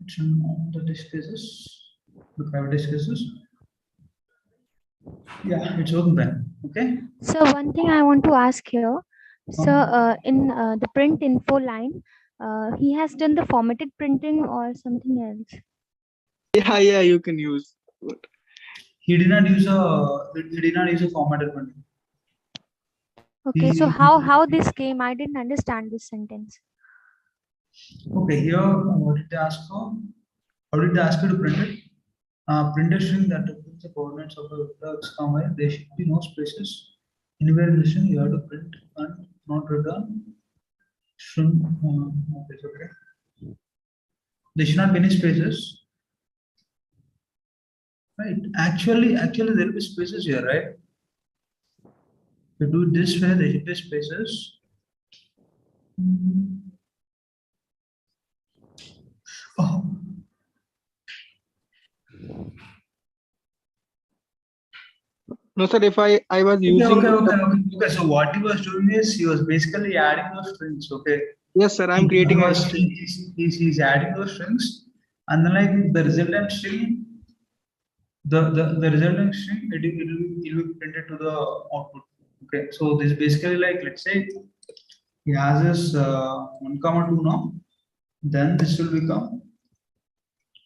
It's on the disk cases, the private disk cases. Yeah, it's working then. Okay. So one thing I want to ask here. So in the print info line, he has done the formatted printing or something else. Yeah, you can use. He did not use a formatted printing. Okay, so how this came? I didn't understand this sentence. Okay, here what did they ask for? How did they ask you to print it? Print a string that represents the coordinates of a vector x, comma. There should be no spaces. Anywhere in the string, you have to print and not return string. Okay. There should not be any spaces. Right. Actually, there will be spaces here, right? To do this way, there should be spaces. Oh. No, sir. If I was using. Okay. So what he was doing is he was basically adding those strings. Okay. Yes, sir. I'm creating a string. He's adding those strings, and then like the resultant string, the resultant string it will be printed to the output. Okay. So this basically like let's say he has this 1, 2 now, then this will become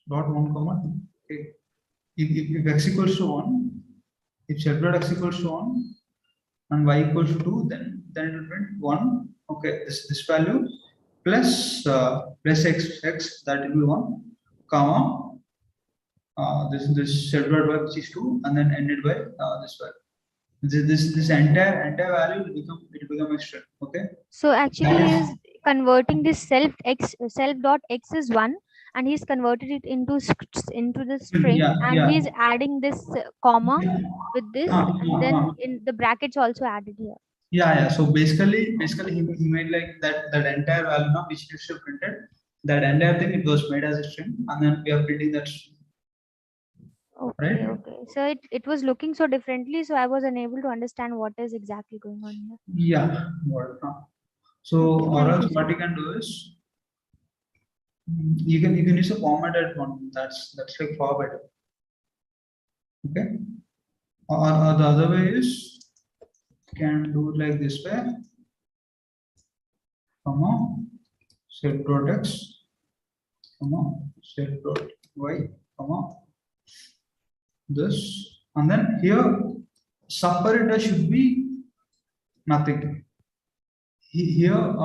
dot 1, 2. Okay. If x equals to 1, if self dot x equals to 1 and y equals to 2, then it will print 1. Okay, this value plus x that will be 1, comma this self dot y which is 2, and then ended by this value. This entire value will become a string. Okay. So actually, he is converting this self dot x is 1, and he's converted it into the string, and he's adding this comma with this, and then in the brackets also added here. Yeah. So basically he made like that entire value now which is printed. That entire thing it was made as a string, and then we are printing that string. Okay. Right? Okay. So it was looking so differently, so I was unable to understand what is exactly going on here. Yeah. So or else what you can do is you can use a formatted one. That's like far better. Okay. Or the other way is you can do it like this way. Comma self dot x, comma self dot y, comma, this, and then here separator should be nothing. Here,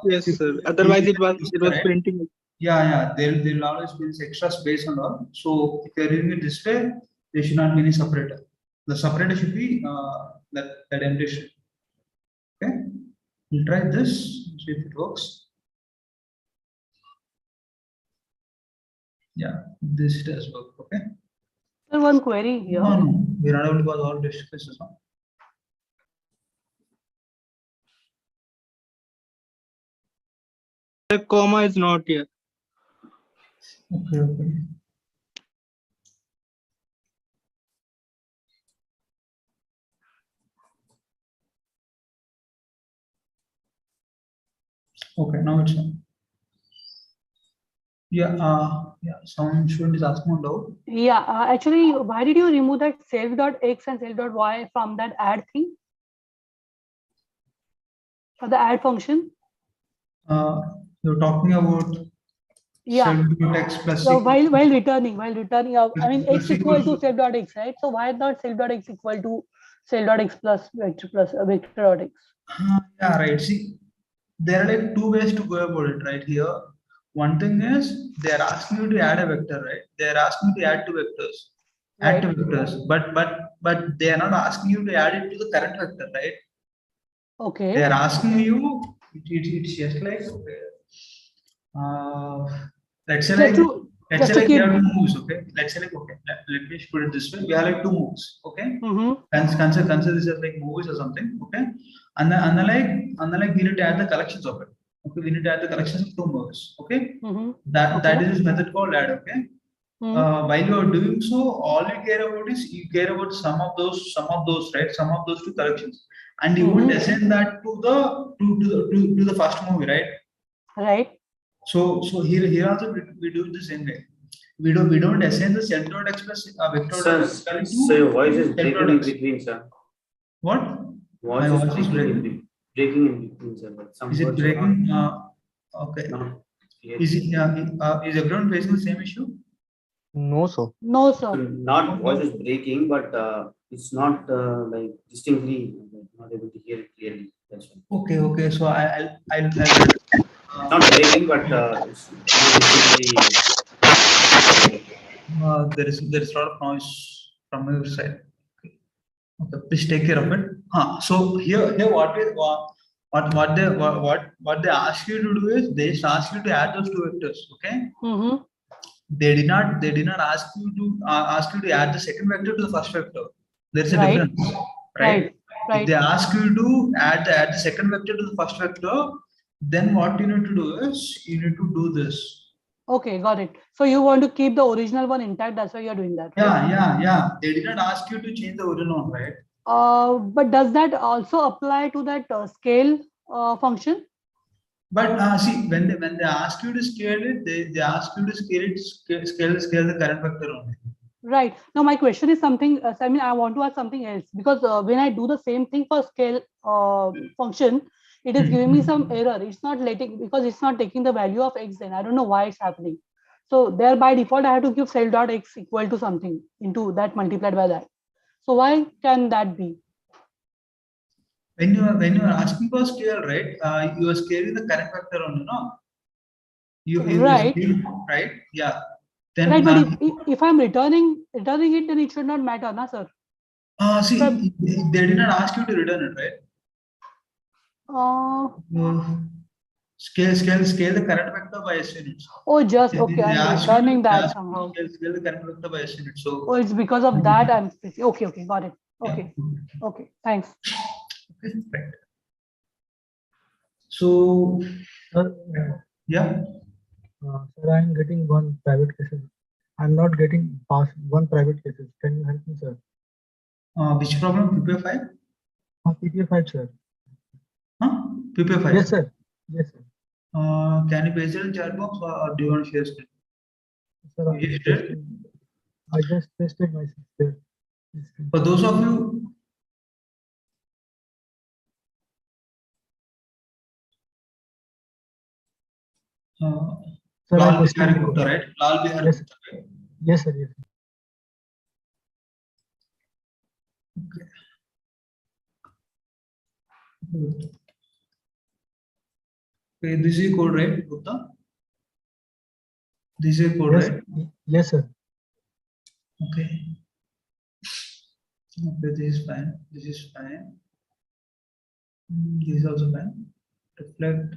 Yes, if sir. Otherwise, it was correct, printing. yeah, there'll always be this extra space and all. So if you're doing it this way, there should not be any separator. The separator should be that empty string. Okay, we'll try this, see if it works. Yeah, this does work. Okay. So one query here. No, we're not able to pass all test cases now. The comma is not here. Okay. Okay, now it's on. Yeah, some student is asking on doubt. Yeah, actually, why did you remove that self.x and self.y from that add thing? For the add function? You're talking about self.x plus So equal while returning, I mean plus x equal equal to self.x, right? So why not self.x equal to self.x plus vector.x? yeah, right. See, there are like two ways to go about it, right? Here, one thing is they are asking you to add a vector, right? They are asking you to add two vectors, add two vectors, but they are not asking you to add it to the current vector, right? Okay. They are asking you. It's just like let's say like we have two moves, okay? Let's say like let me put it this way: we have like two moves, okay? Consider this as like moves or something, okay? And then like we need to add the collections of it. Okay, we need to add the collections of two moves, okay? That is this method called add, okay? While you are doing so, all you care about is you care about some of those, right? Some of those two collections, and you won't assign that to the first movie, right? Right. So here also we do it the same way. We don't assign the self.x plus vector. Sir, your voice is breaking in between, sir. What? My voice is breaking in between, sir. Some Is it words are breaking? not- Okay. not clear. Is everyone facing the same issue? No, sir. No, sir. Not voice is breaking, but it's not like distinctly not able to hear it clearly. That's why. Okay. So I'll Not breaking, but it's not distinctly. there is a lot of noise from your side. Okay, please take care of it. So here what they ask you to do is they just ask you to add those two vectors. Okay. They did not ask you to add the second vector to the first vector. There is a difference, right? If they ask you to add the second vector to the first vector, then what you need to do is you need to do this. Okay, got it. So you want to keep the original one intact, that's why you're doing that. Right? Yeah. They did not ask you to change the original one, right? But does that also apply to that scale function? But see, when they ask you to scale it, they ask you to scale the current vector only. Right. Now my question is something. I mean, I want to ask something else because when I do the same thing for scale function, it is giving me some error. It's not letting because it's not taking the value of x. Then I don't know why it's happening. So there by default I have to give self.x equal to something into that multiplied by that. So why can that be? When you are asking for scale, right? You are scaling the current vector only, no? Right. Right? Yeah. Then right, but if I'm returning it, then it should not matter, na sir? See, they did not ask you to return it, right? Scale the current vector by s units. Oh, just okay. I'm returning that somehow. Scale the current vector by s units. So. Oh, it's because of that I'm okay. Got it. Okay. Thanks. Right. So, yeah. Sir, I'm getting one private cases. I'm not getting past one private cases. Can you help me, sir? Which problem? PPA5? PPA5, sir. PPA5? Yes, sir. Yes, sir. Can you paste it in chat box or do you want to share screen? Sir, I just tested myself there. For those of you Sir, Lal I questioned Bihari the Gupta, code. right? Lal Bihari Yes. Gupta, right? Yes, sir. Yes. Okay. Good. Okay, this is code, right, Gupta? This is code, Yes. right? Yes, sir. Okay. Okay, this is fine. This is fine. This is also fine. Reflect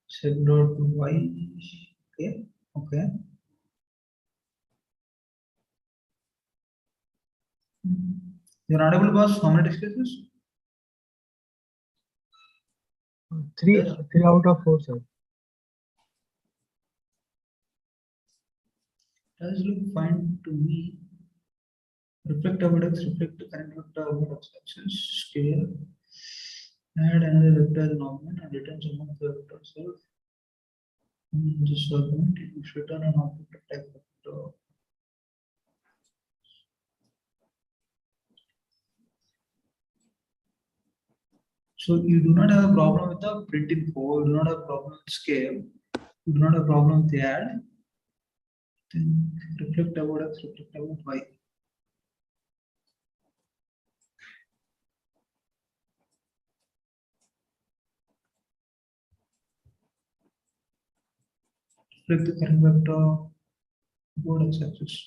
sep dot y. Okay. Okay. You're not able to pass how many test cases? Three out of 4, sir. Does look fine to me. Reflect about x, reflect the current vector about x axis, scale, add another vector as an argument and return some of the vector itself. In this argument, you should return an object of type vector. So you do not have a problem with the printing code, you do not have a problem with scale, you do not have a problem with the add. Then reflect about x, reflect about y. Reflect the current vector about x axis.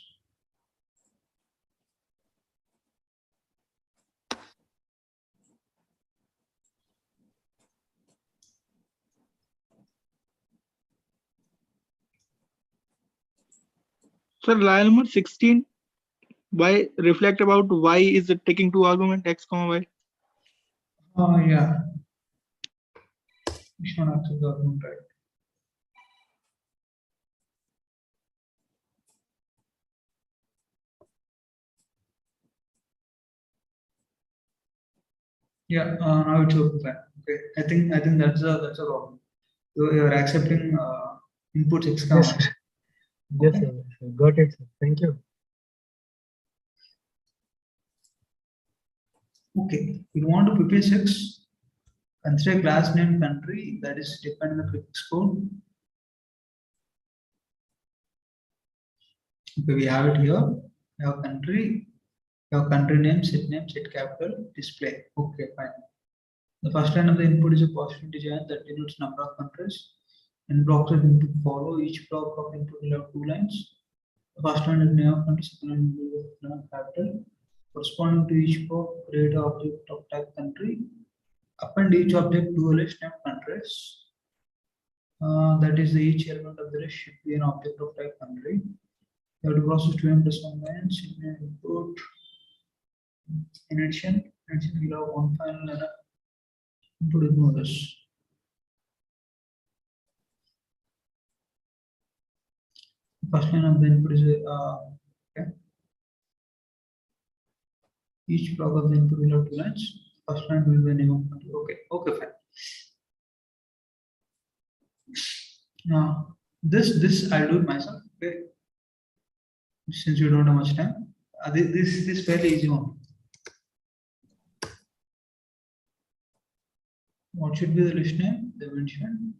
Sir, line number 16. Why reflect about y is it taking two argument x comma y? Oh yeah. You should not accept the argument, right? Yeah, now it's open. Okay, I think that's a problem. You're accepting inputs x comma. Yes, sir. Yes, sir. Yes, sir. Got it, sir. Thank you. Okay, you want to prepare 6. Consider class name country that is defined in the prefix code. Okay, we have it here. We have country, your country name, set capital, display. Okay, fine. The first line of the input is a positive integer that denotes number of countries. And blocks of input follow. Each block of input will have 2 lines. The first line is name of country, second line is name of capital. Corresponding to each block, create an object of type country. Append each object to a list of countries. That is, each element of the list should be an object of type country. You have to process 2m plus 1 lines in input. In addition, we'll have one final line of input ignore this. First line of the input is okay. Each block of the input will have 2 lines. First line will be the name of country. Okay, fine. Now this I'll do it myself. Okay. Since you don't have much time, this is fairly easy one. What should be the list name? Dimension.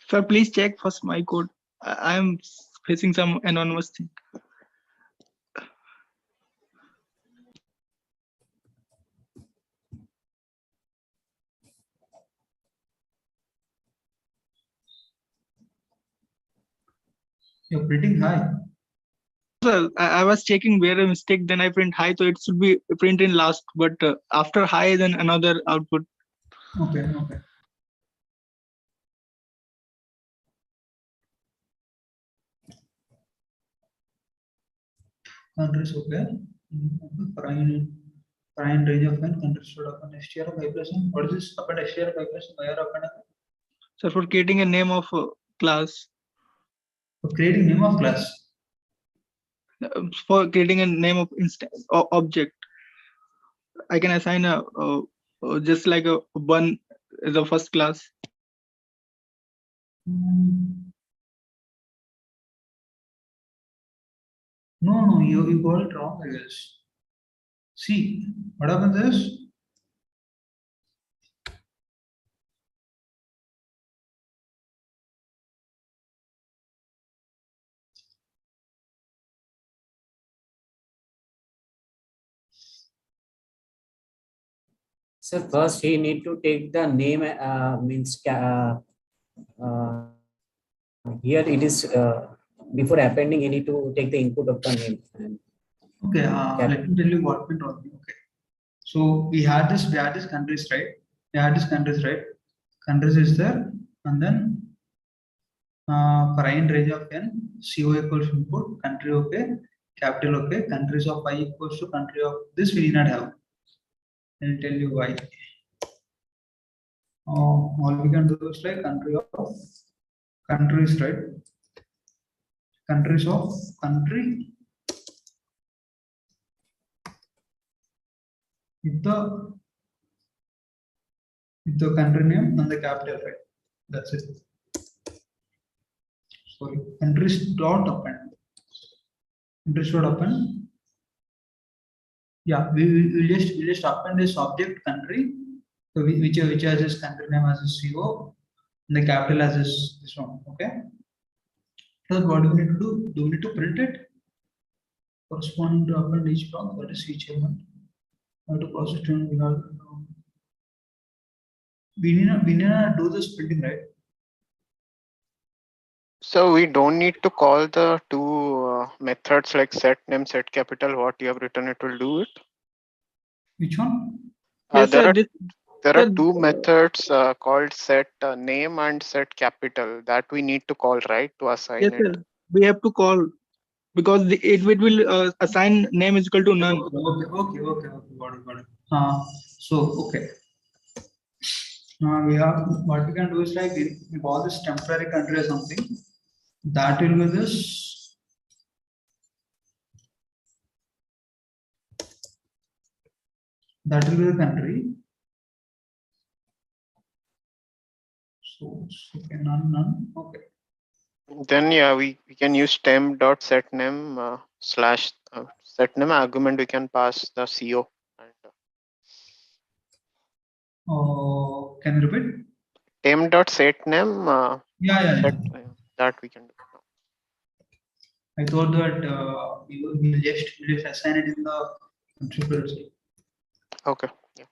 Sir, please check first my code. I am facing some anonymous thing. You're printing high. Sir, I was checking where a mistake, then I print high, so it should be print in last, but after high, then another output. Okay. Countries, okay. Prime range of n countries should append str of y plus n. What is this? Append str of y plus n. Why are append? Sir, for creating a name of class. For creating name of class. For creating a name of instance or object, I can assign a just like a one as a first class. No, you got it wrong, I guess. See, what happens is So first he need to take the name, here it is, before appending, he need to take the input of the name. Okay, let me tell you what went wrong. Okay, so we had this countries, right? We had this countries, right? Countries is there, and then for I in range of n, CO equals input, country okay, capital okay, countries of I equals to country of this we need not have. I'll tell you why. All we can do is like country of countries, right? Countries of country with the country name and the capital, right? That's it. Sorry, countries dot append. Countries dot append. Yeah, we just append this object country, so which has this country name as a CO, and the capital as this one. Okay. So what do we need to do? Do we need to print it? Corresponding to append each block, that is each element. How to process to we need not do this printing, right? So we don't need to call the two methods like set name, set capital. What you have written, it will do it. Which one? Yes, There sir. are two methods called set name and set capital that we need to call, right, to assign Yes, it. sir. We have to call because it will assign name is equal to none. Okay. Got it. So okay. We have what we can do is like we call this temporary country or something. That will be this. That will be the country. So okay, none. Okay. Then yeah, we can use temp dot set name slash set name argument. We can pass the CO. Can you repeat? Temp dot set name. Yeah. That we can do. I thought that we'll just assign it in the country. Okay. Yeah.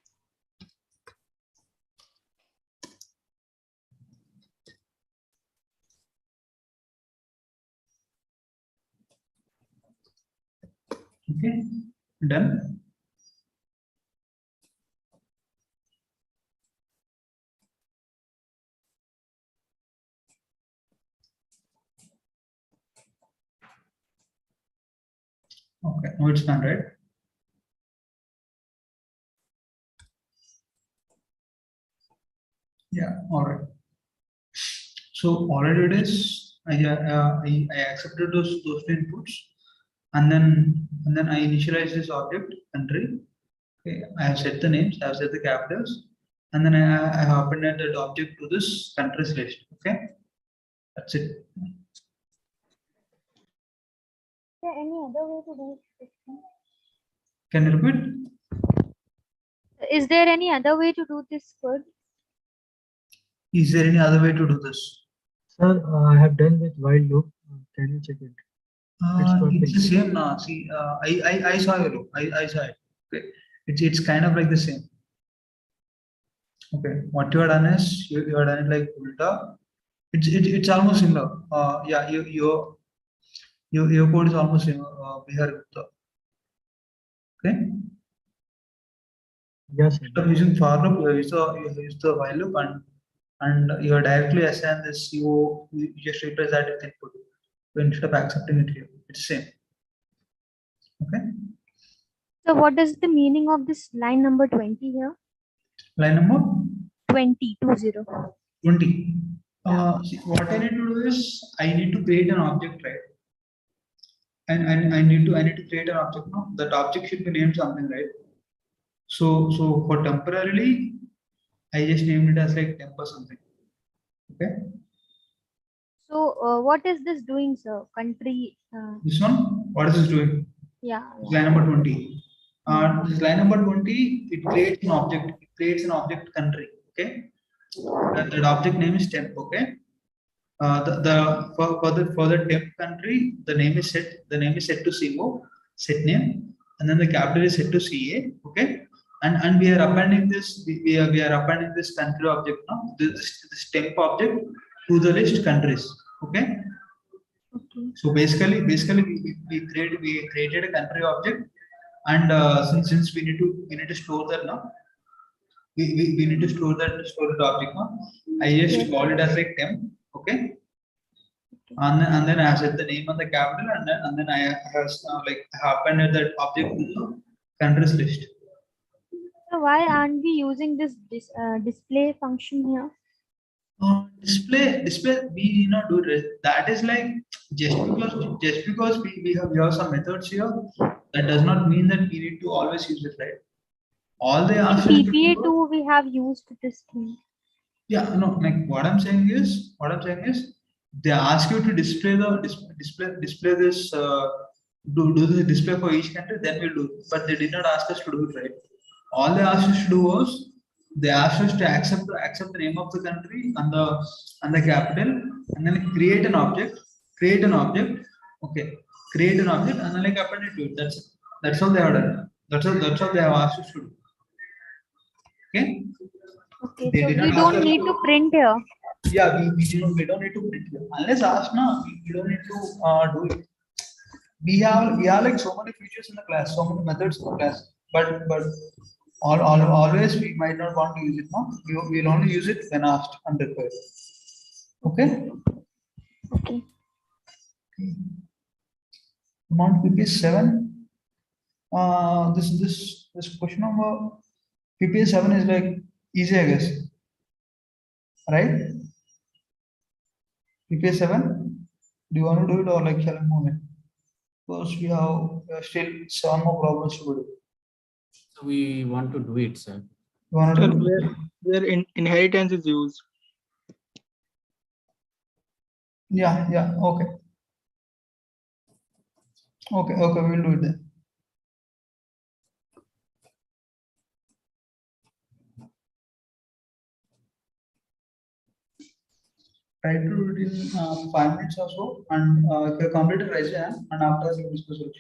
Okay. Done. Okay, now it's done, right? Yeah, all right. So all I did is I accepted those two inputs, and then I initialize this object country. Okay, I have set the names, I have set the capitals, and then I have appended that object to this countries list. Okay, that's it. Is there any other way to do it? Can you repeat? Is there any other way to do this code? Is there any other way to do this? Sir, I have done with while loop. Can you check it? It's the same now. See, I saw your loop. I saw it. Okay, it's kind of like the same. Okay, what you have done is you have done it like ulta. It's almost similar. Yeah, your code is almost similar. Here, okay. Yes. Instead of using for loop, you use the while loop, and you directly assign this. You just replace that with input. So instead of accepting it here, it's same. Okay. So what is the meaning of this line number 20 here? Line number 20. 20. See, what I need to do is I need to create an object, right? And I need to create an object. No, that object should be named something, right? So for temporarily, I just named it as like temp or something. Okay. So what is this doing, sir? Country. This one, what is this doing? Yeah. Line number 20. This line number 20, it creates an object. It creates an object country. Okay. That object name is temp. Okay. For the temp country, the name is set. The name is set to CO, set name, and then the capital is set to CA. Okay. and we are appending this we are appending this country object now, this temp object to the list countries. Okay. So basically we created a country object, and since we need to store that now, we need to store that object now. I just call it as like temp. Okay. And then I set the name on the capital, and then I have like appended that object to the countries list. So why aren't we using this display function here? Display we do it. That is like just because we have some methods here, that does not mean that we need to always use it, right? All they In ask us to PPA do, 2 we have used this thing. yeah, no, like what I'm saying is they ask you to display the display this do the display for each country, then we'll do it. But they did not ask us to do it, right? All they asked us to do was they asked us to accept the name of the country and the capital, and then create an object. Okay, create an object and then like append it to it. That's all they have done. That's all they have asked us to do. Okay. Okay, They so did we not don't ask us need to print here. Yeah, we don't need to print here. Unless asked now, we don't need to do it. We have like so many features in the class, so many methods in the class, but always we might not want to use it now. We will only use it when asked and required. Okay. Okay. Come on, PPS 7. This question number PPS 7 is like easy, I guess. Right? PPS 7. Do you want to do it, or like shall I move it? Because we have still some more problems to do. So we want to do it, sir. You want to Sir, do it? where inheritance is used. Yeah, okay. Okay, we'll do it then. Try to do it in 5 minutes or so, and if you complete it, raise your hand, and after that, we'll discuss it.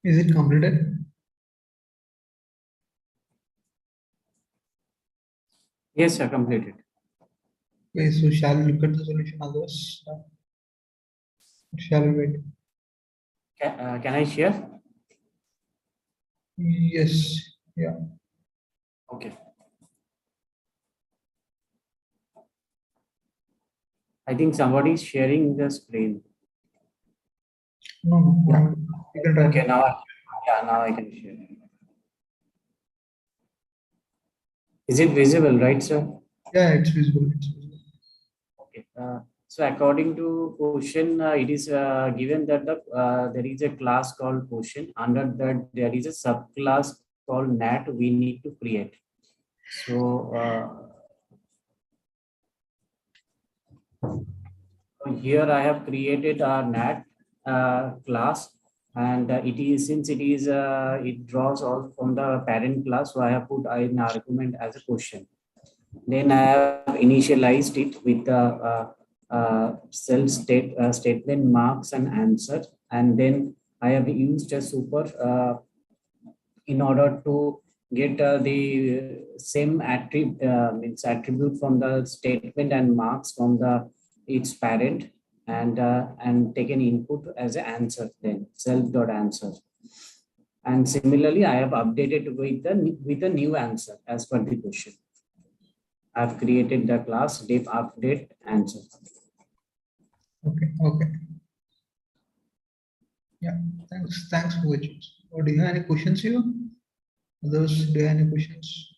Is it completed? Yes, sir, completed. Okay, so shall we look at the solution others? Shall we wait? Can I share? Yes. Yeah. Okay. I think somebody is sharing the screen. No. Yeah. You can try. Okay, now I can share. Is it visible, right, sir? Yeah, it's visible. Okay. So according to question, it is given that there is a class called question. Under that, there is a subclass called NAT we need to create. So here I have created a NAT class, and it draws all from the parent class. So I have put an argument as a question. Then I have initialized it with the statement marks and answer, and then I have used a super in order to get the same attribute from the statement and marks from the its parent, and take an input as an answer, then self dot answer. And similarly, I have updated with a new answer as per the question. I've created the class div update answer. Okay. Yeah. Thanks for watching. Or do you have any questions here? Others, do you have any questions?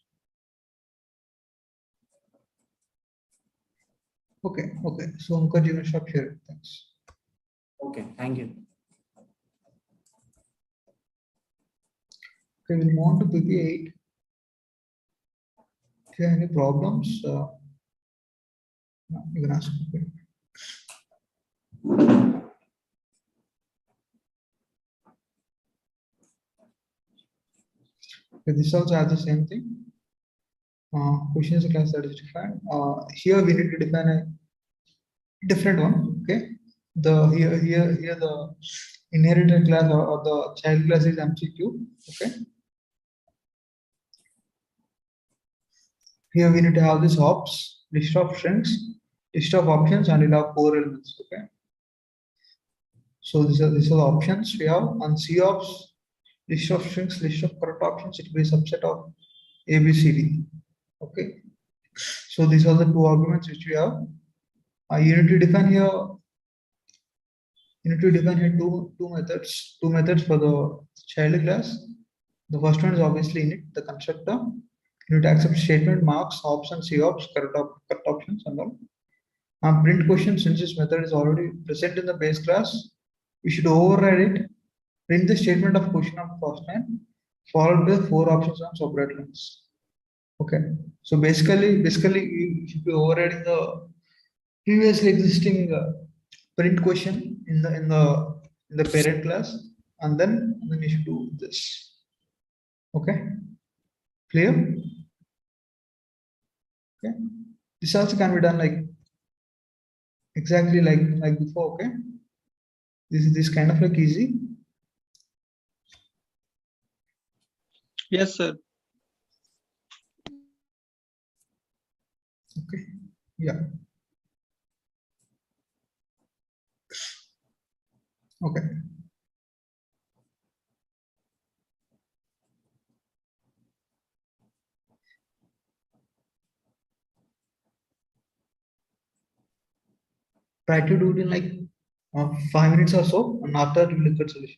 Okay. So Ankar, you can stop sharing. Thanks. Okay, thank you. Okay, we'll move on to PP8. If you have any problems, you can ask. Okay. Okay, this also has the same thing. Question is a class that is defined. Here we need to define a different one. Okay. Here the inherited class or the child class is MCQ. Okay. Here we need to have this hops, list of strings, list of options, and we'll have 4 elements. Okay. So these are the options we have on C ops, list of strings, list of correct options. It will be a subset of A, B, C, D. Okay. So these are the 2 arguments which we have. You need to define here. You need to define here two methods for the child class. The first one is obviously init, the constructor. You need to accept statement, marks, ops, and C ops, correct options, and all. Print question, since this method is already present in the base class, we should override it. Print the statement of question of first line, followed by 4 options on separate lines. Okay. So basically, you should be overriding the previously existing print question in the parent class, and then you should do this. Okay. Clear? Okay. This also can be done like exactly like before. Okay. This kind of like easy. Yes, sir. Okay. Yeah. Okay. Try to do it in like 5 minutes or so, and after you look at solution.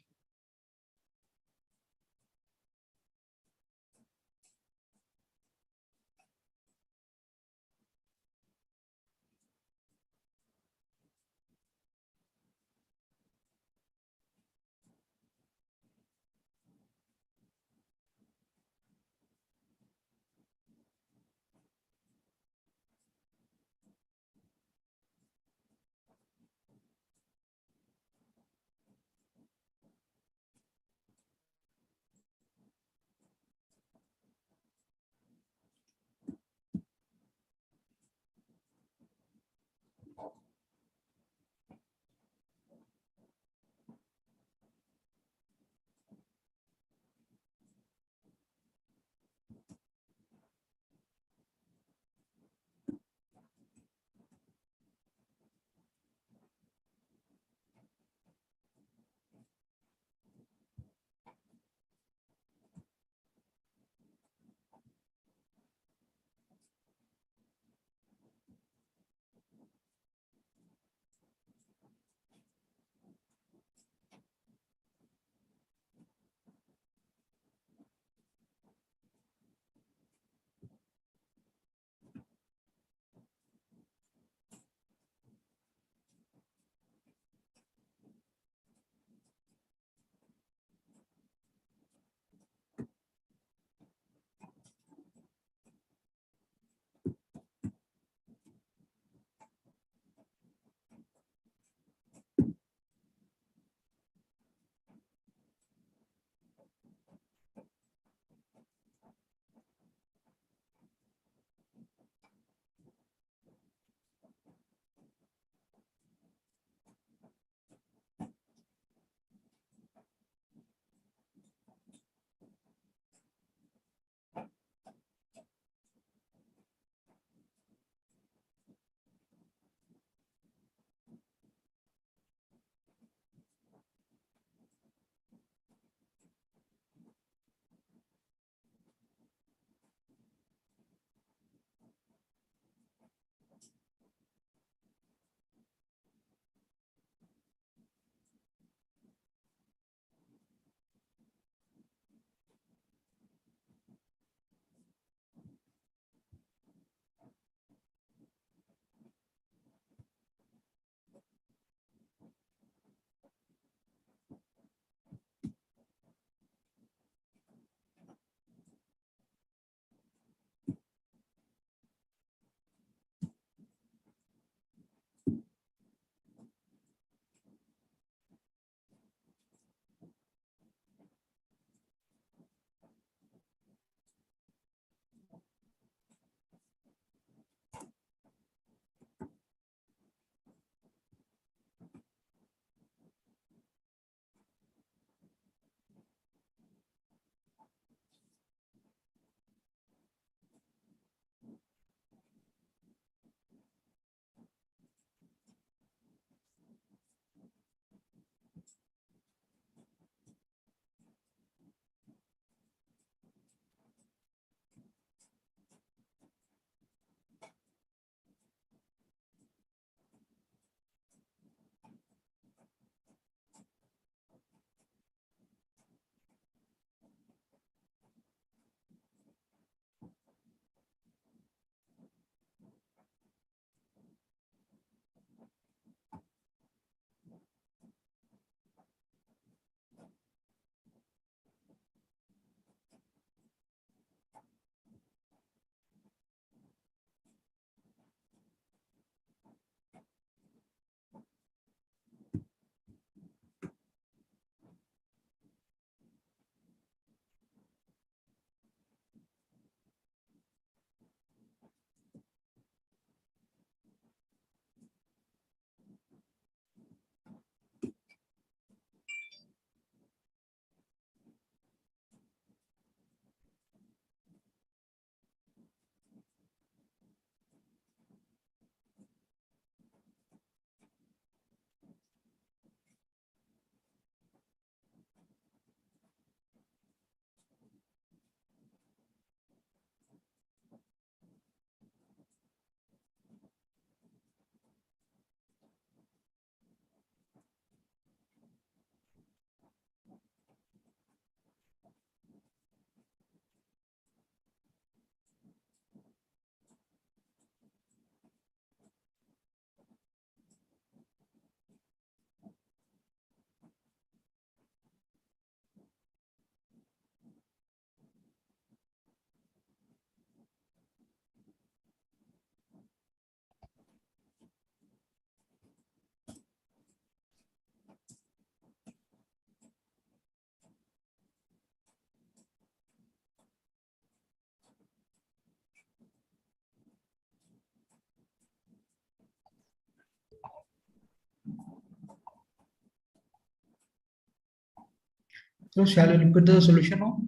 So shall we look at the solution now?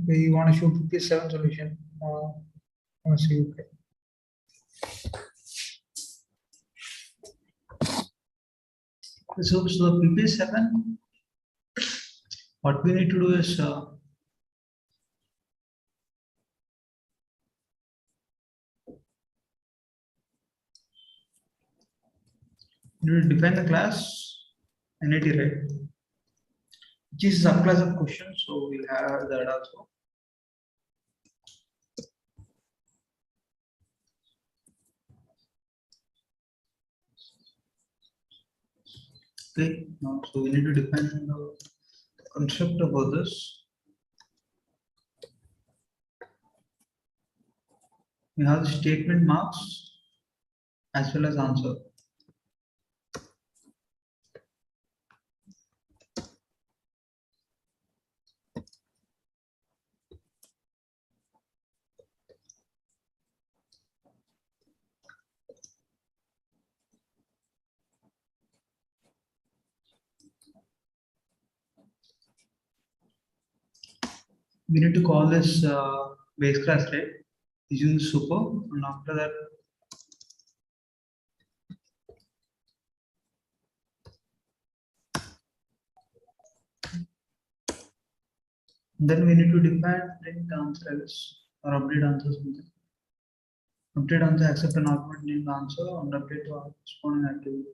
Okay, you want to show 57 solution. Let's see. Okay. So the PP7, what we need to do is you will define the class NAT, right? Which is a subclass of questions, so we'll have that also. Okay, now so we need to define the concept about this. We have the statement marks as well as answer. We need to call this base class, right? Using the super, and after that, then we need to define print answer else or update answer something. Update answer, accept an argument named answer and update to corresponding activity.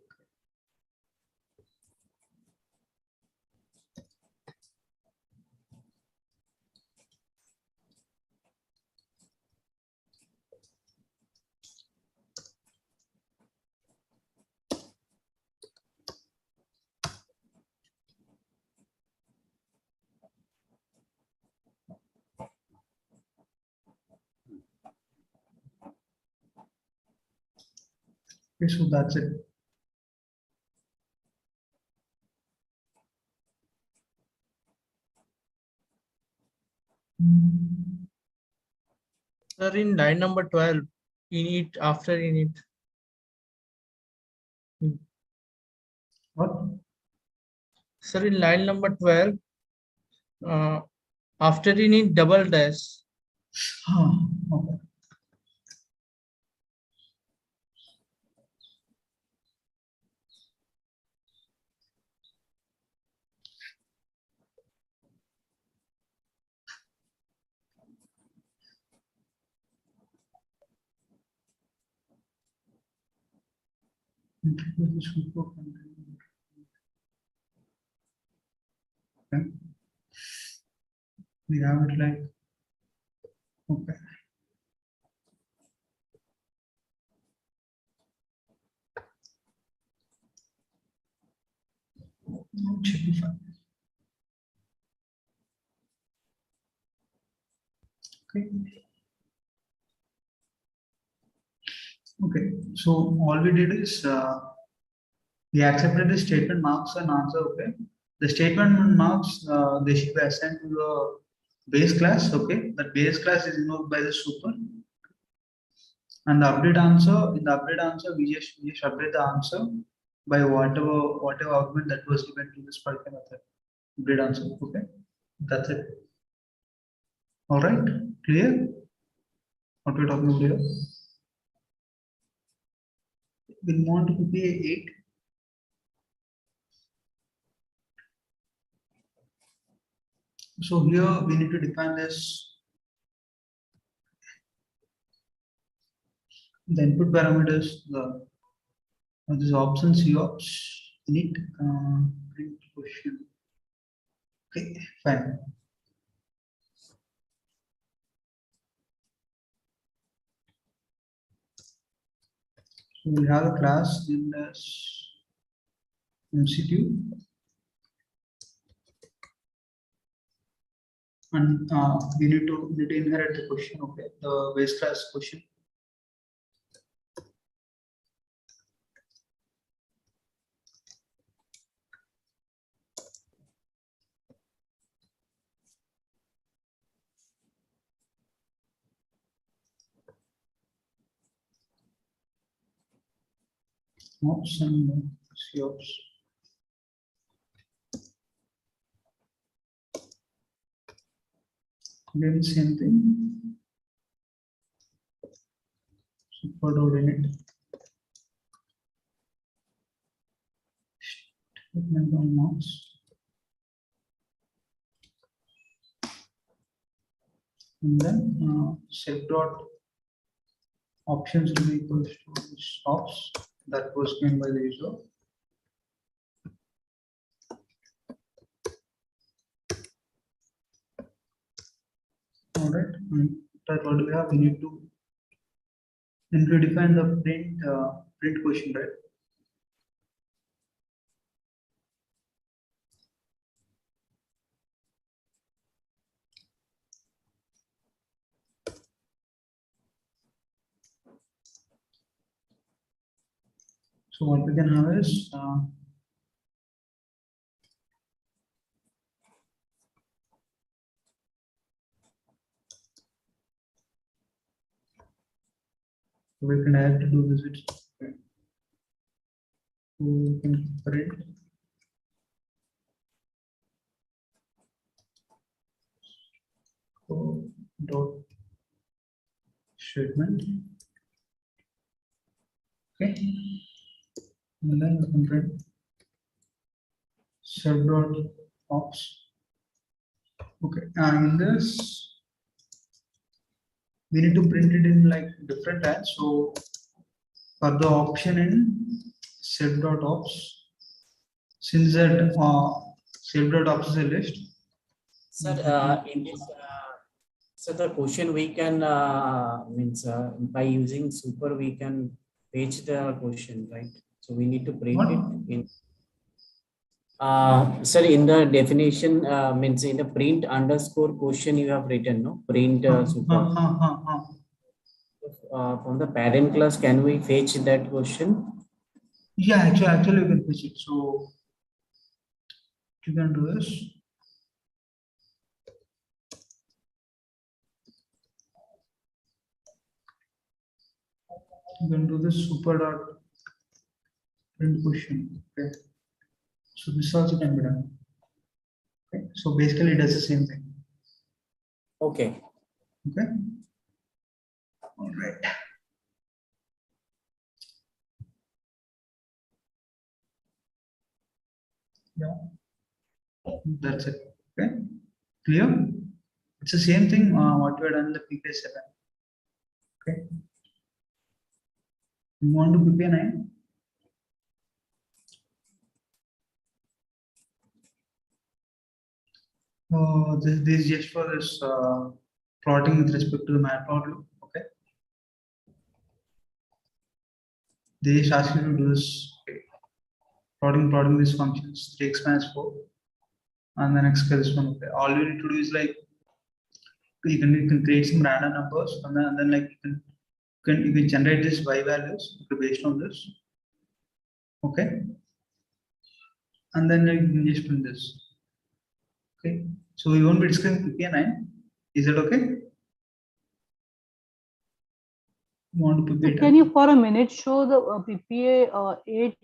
Okay, so that's it. Sir, in line number 12, init, after init. What? Sir, in line number 12, after init double dash. Okay. Okay. We have it like, okay. Should be fine. Okay. Okay, so all we did is we accepted the statement marks and answer. Okay, the statement marks they should be assigned to the base class. Okay, that base class is invoked by the super, and the update answer, in the update answer we just update the answer by whatever argument that was given to this particular method. Update answer. Okay, that's it. All right, clear what we're talking about here. We'll move on to PPA 8. So here we need to define this. The input parameters, this option cops init print question. Okay, fine. So we have a class named as MCQ, and we need to inherit the question. Okay, the base class question. Ops and COPS. Again, same thing. Super dot init. Statement on mouse. And then set dot options will be equals to stops that was given by the user. All right, that what we have, we need to define the print question, right? So what we can have is we can have to do this. We can print dot statement. Okay, and then we can print sub dot ops. Okay, and in this we need to print it in like different types. So for the option in set dot ops, since that set dot ops is a list. Sir, in this, so the question we can means by using super we can fetch the question, right? So we need to print it in. Sir, in the definition means in the print underscore question you have written, no? Print super. From the parent class, can we fetch that question? Yeah, actually you can fetch it. So you can do this. You can do this super dot print question. Okay. So this also can be done. Okay. So basically it does the same thing. Okay. Okay. All right. Yeah. That's it. Okay. Clear? It's the same thing what we had done in the PPA 7. Okay. You want to PPA 9? This is just for this plotting with respect to the matplotlib. Okay. They just ask you to do this. Okay. Plotting these functions 3x minus 4 and then x square this one. Okay. All you need to do is like you can create some random numbers and then like you can generate this y values based on this. Okay. And then you can just print this. Okay. So we won't be discussing PPA 9. Is that okay? You want to PPA 10? Can you for a minute show the PPA 8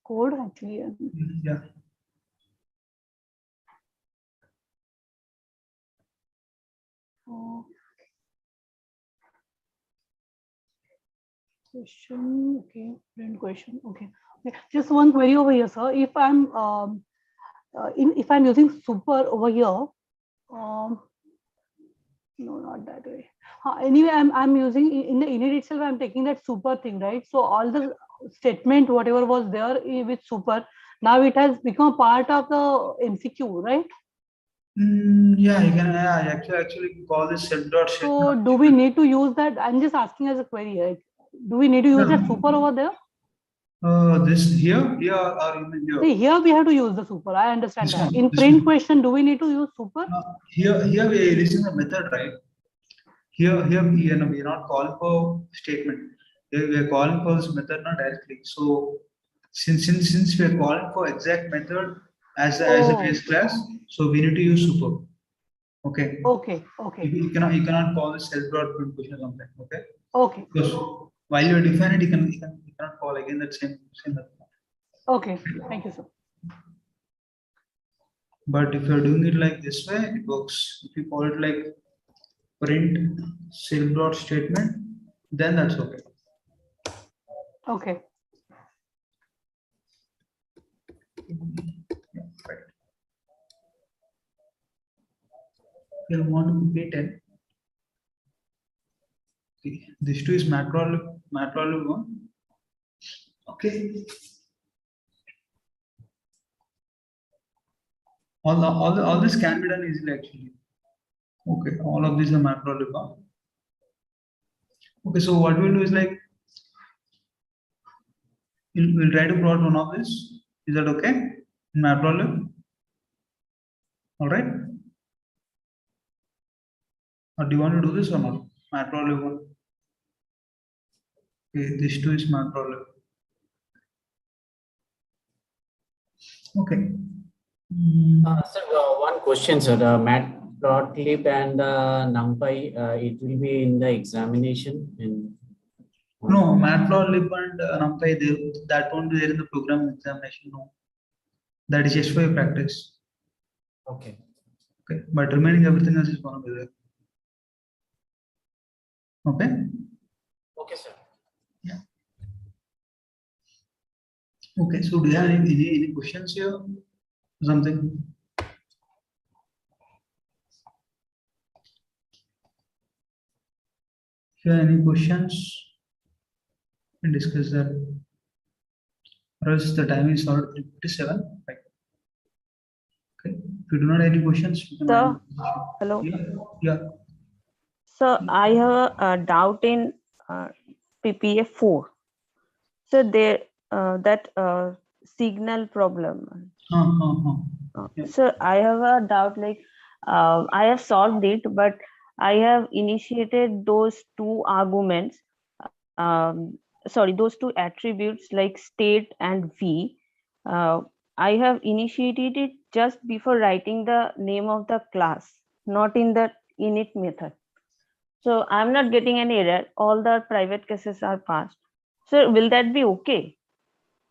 code actually? Yeah. Question, okay, print question, okay. Just one query over here, sir. If I'm if I'm using super over here, no, not that way. Anyway, I'm using in the init itself. I'm taking that super thing, right? So all the statement, whatever was there with super, now it has become part of the MCQ, right? Yeah, you can actually call this set dot set. So do we need to use that? I'm just asking as a query, right? Do we need to use that super over there? This here or here? See, here we have to use the super. I understand that. In print question, do we need to use super? Here we are using the method, right? Here we are not calling for statement. Here we are calling for this method not directly. So since we are calling for exact method as a base class, so we need to use super. Okay. Okay. You cannot call this self dot print question or something. Okay. Okay. Because while you define it, you can cannot call again that same method. Okay, thank you, sir. But if you're doing it like this way, it works. If you call it like print cell dot statement, then that's okay. Okay. Yeah, right. You'll want to pay 10. Okay. This two is matplotlib 1. Okay. All this can be done easily actually. Okay, all of these are matplotlib 1. Okay, so what we'll do is like we'll try to plot one of this. Is that okay? In matplotlib. All right. Or do you want to do this or not? Matplotlib 1. Okay, this two is matplotlib. Okay. Sir, one question, sir. Matplotlib and NumPy, it will be in the examination. No, Matplotlib and NumPy, that won't be there in the program examination. No, that is just for your practice. Okay. Okay, but remaining everything else is going to be there. Okay. Okay, sir. Yeah. Okay, so do you have any questions here? Something? If you have any questions, we can discuss that. Or else the time is already 57. Right. Okay. If you do not have any questions, you can. Sir, hello. Yeah. So I have a doubt in PPA 4. So there that signal problem. Yeah. So I have a doubt like I have solved it, but I have initiated those two arguments. Those two attributes like state and v. I have initiated it just before writing the name of the class, not in the init method. So I'm not getting any error. All the private cases are passed. So will that be okay?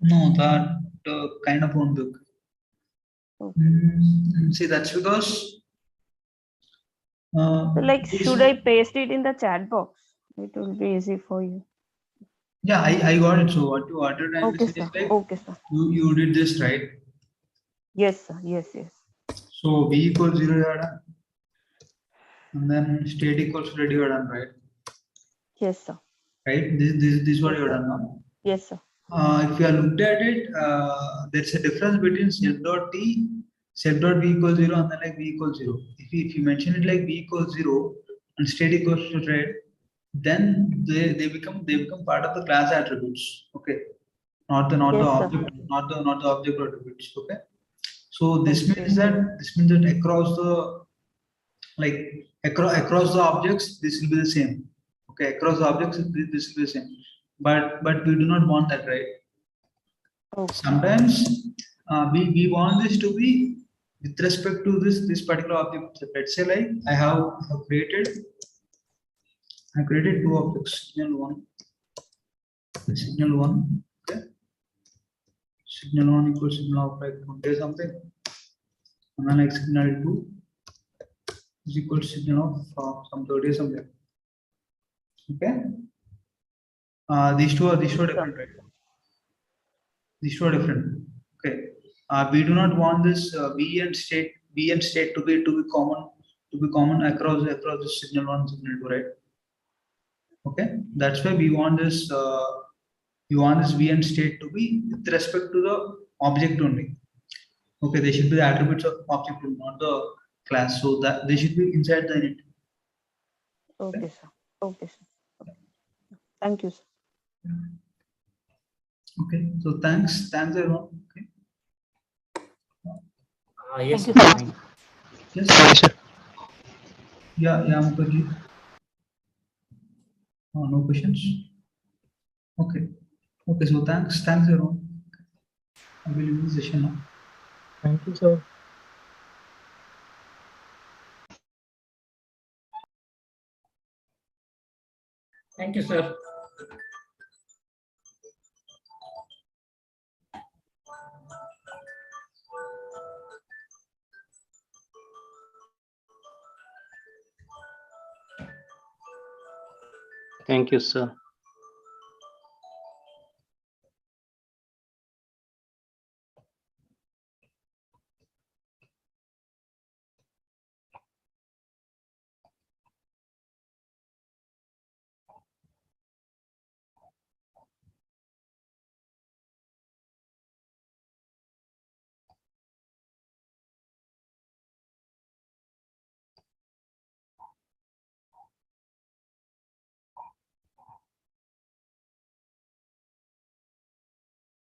No, that kind of won't be okay. See, that's because. So like, should I paste it in the chat box? It will be easy for you. Yeah, I got it. So what you trying Okay, to say sir. is like Okay, sir. you did this right. Yes, sir. Yes. So v equals 0 you are done. And then state equals ready you are done, right? Yes, sir. Right? This what you are done now. Yes, sir. If you are looked at it, there's a difference between self dot t, self dot v equals 0, and then like v equals 0. If you mention it like v equals 0 and state equals to red, then they become part of the class attributes. Okay, not the object, not the object attributes. Okay, so this means that across the across the objects this will be the same. Okay, across the objects this will be the same. But we do not want that, right? Okay. Sometimes we want this to be with respect to this particular object. Let's say like I have created two objects, signal 1, okay, signal 1 equals signal of like 20 something, and then like signal 2 is equal to signal of some 30 something. Okay, these two are different, right? These two are different. Okay, we do not want this v and state to be common across the signal 1, signal 2, right? Okay, that's why we want this v and state to be with respect to the object only. Okay, they should be the attributes of object only, not the class. So that they should be inside the init. Okay, sir. Okay, sir. Thank you, sir. Okay, so thanks everyone. Okay. Yes, Thank you, sir. Yes, sir. Yeah, Mukherjee. No questions. Okay, so thanks everyone. I will leave the session now. Thank you, sir. Thank you, sir. Thank you, sir.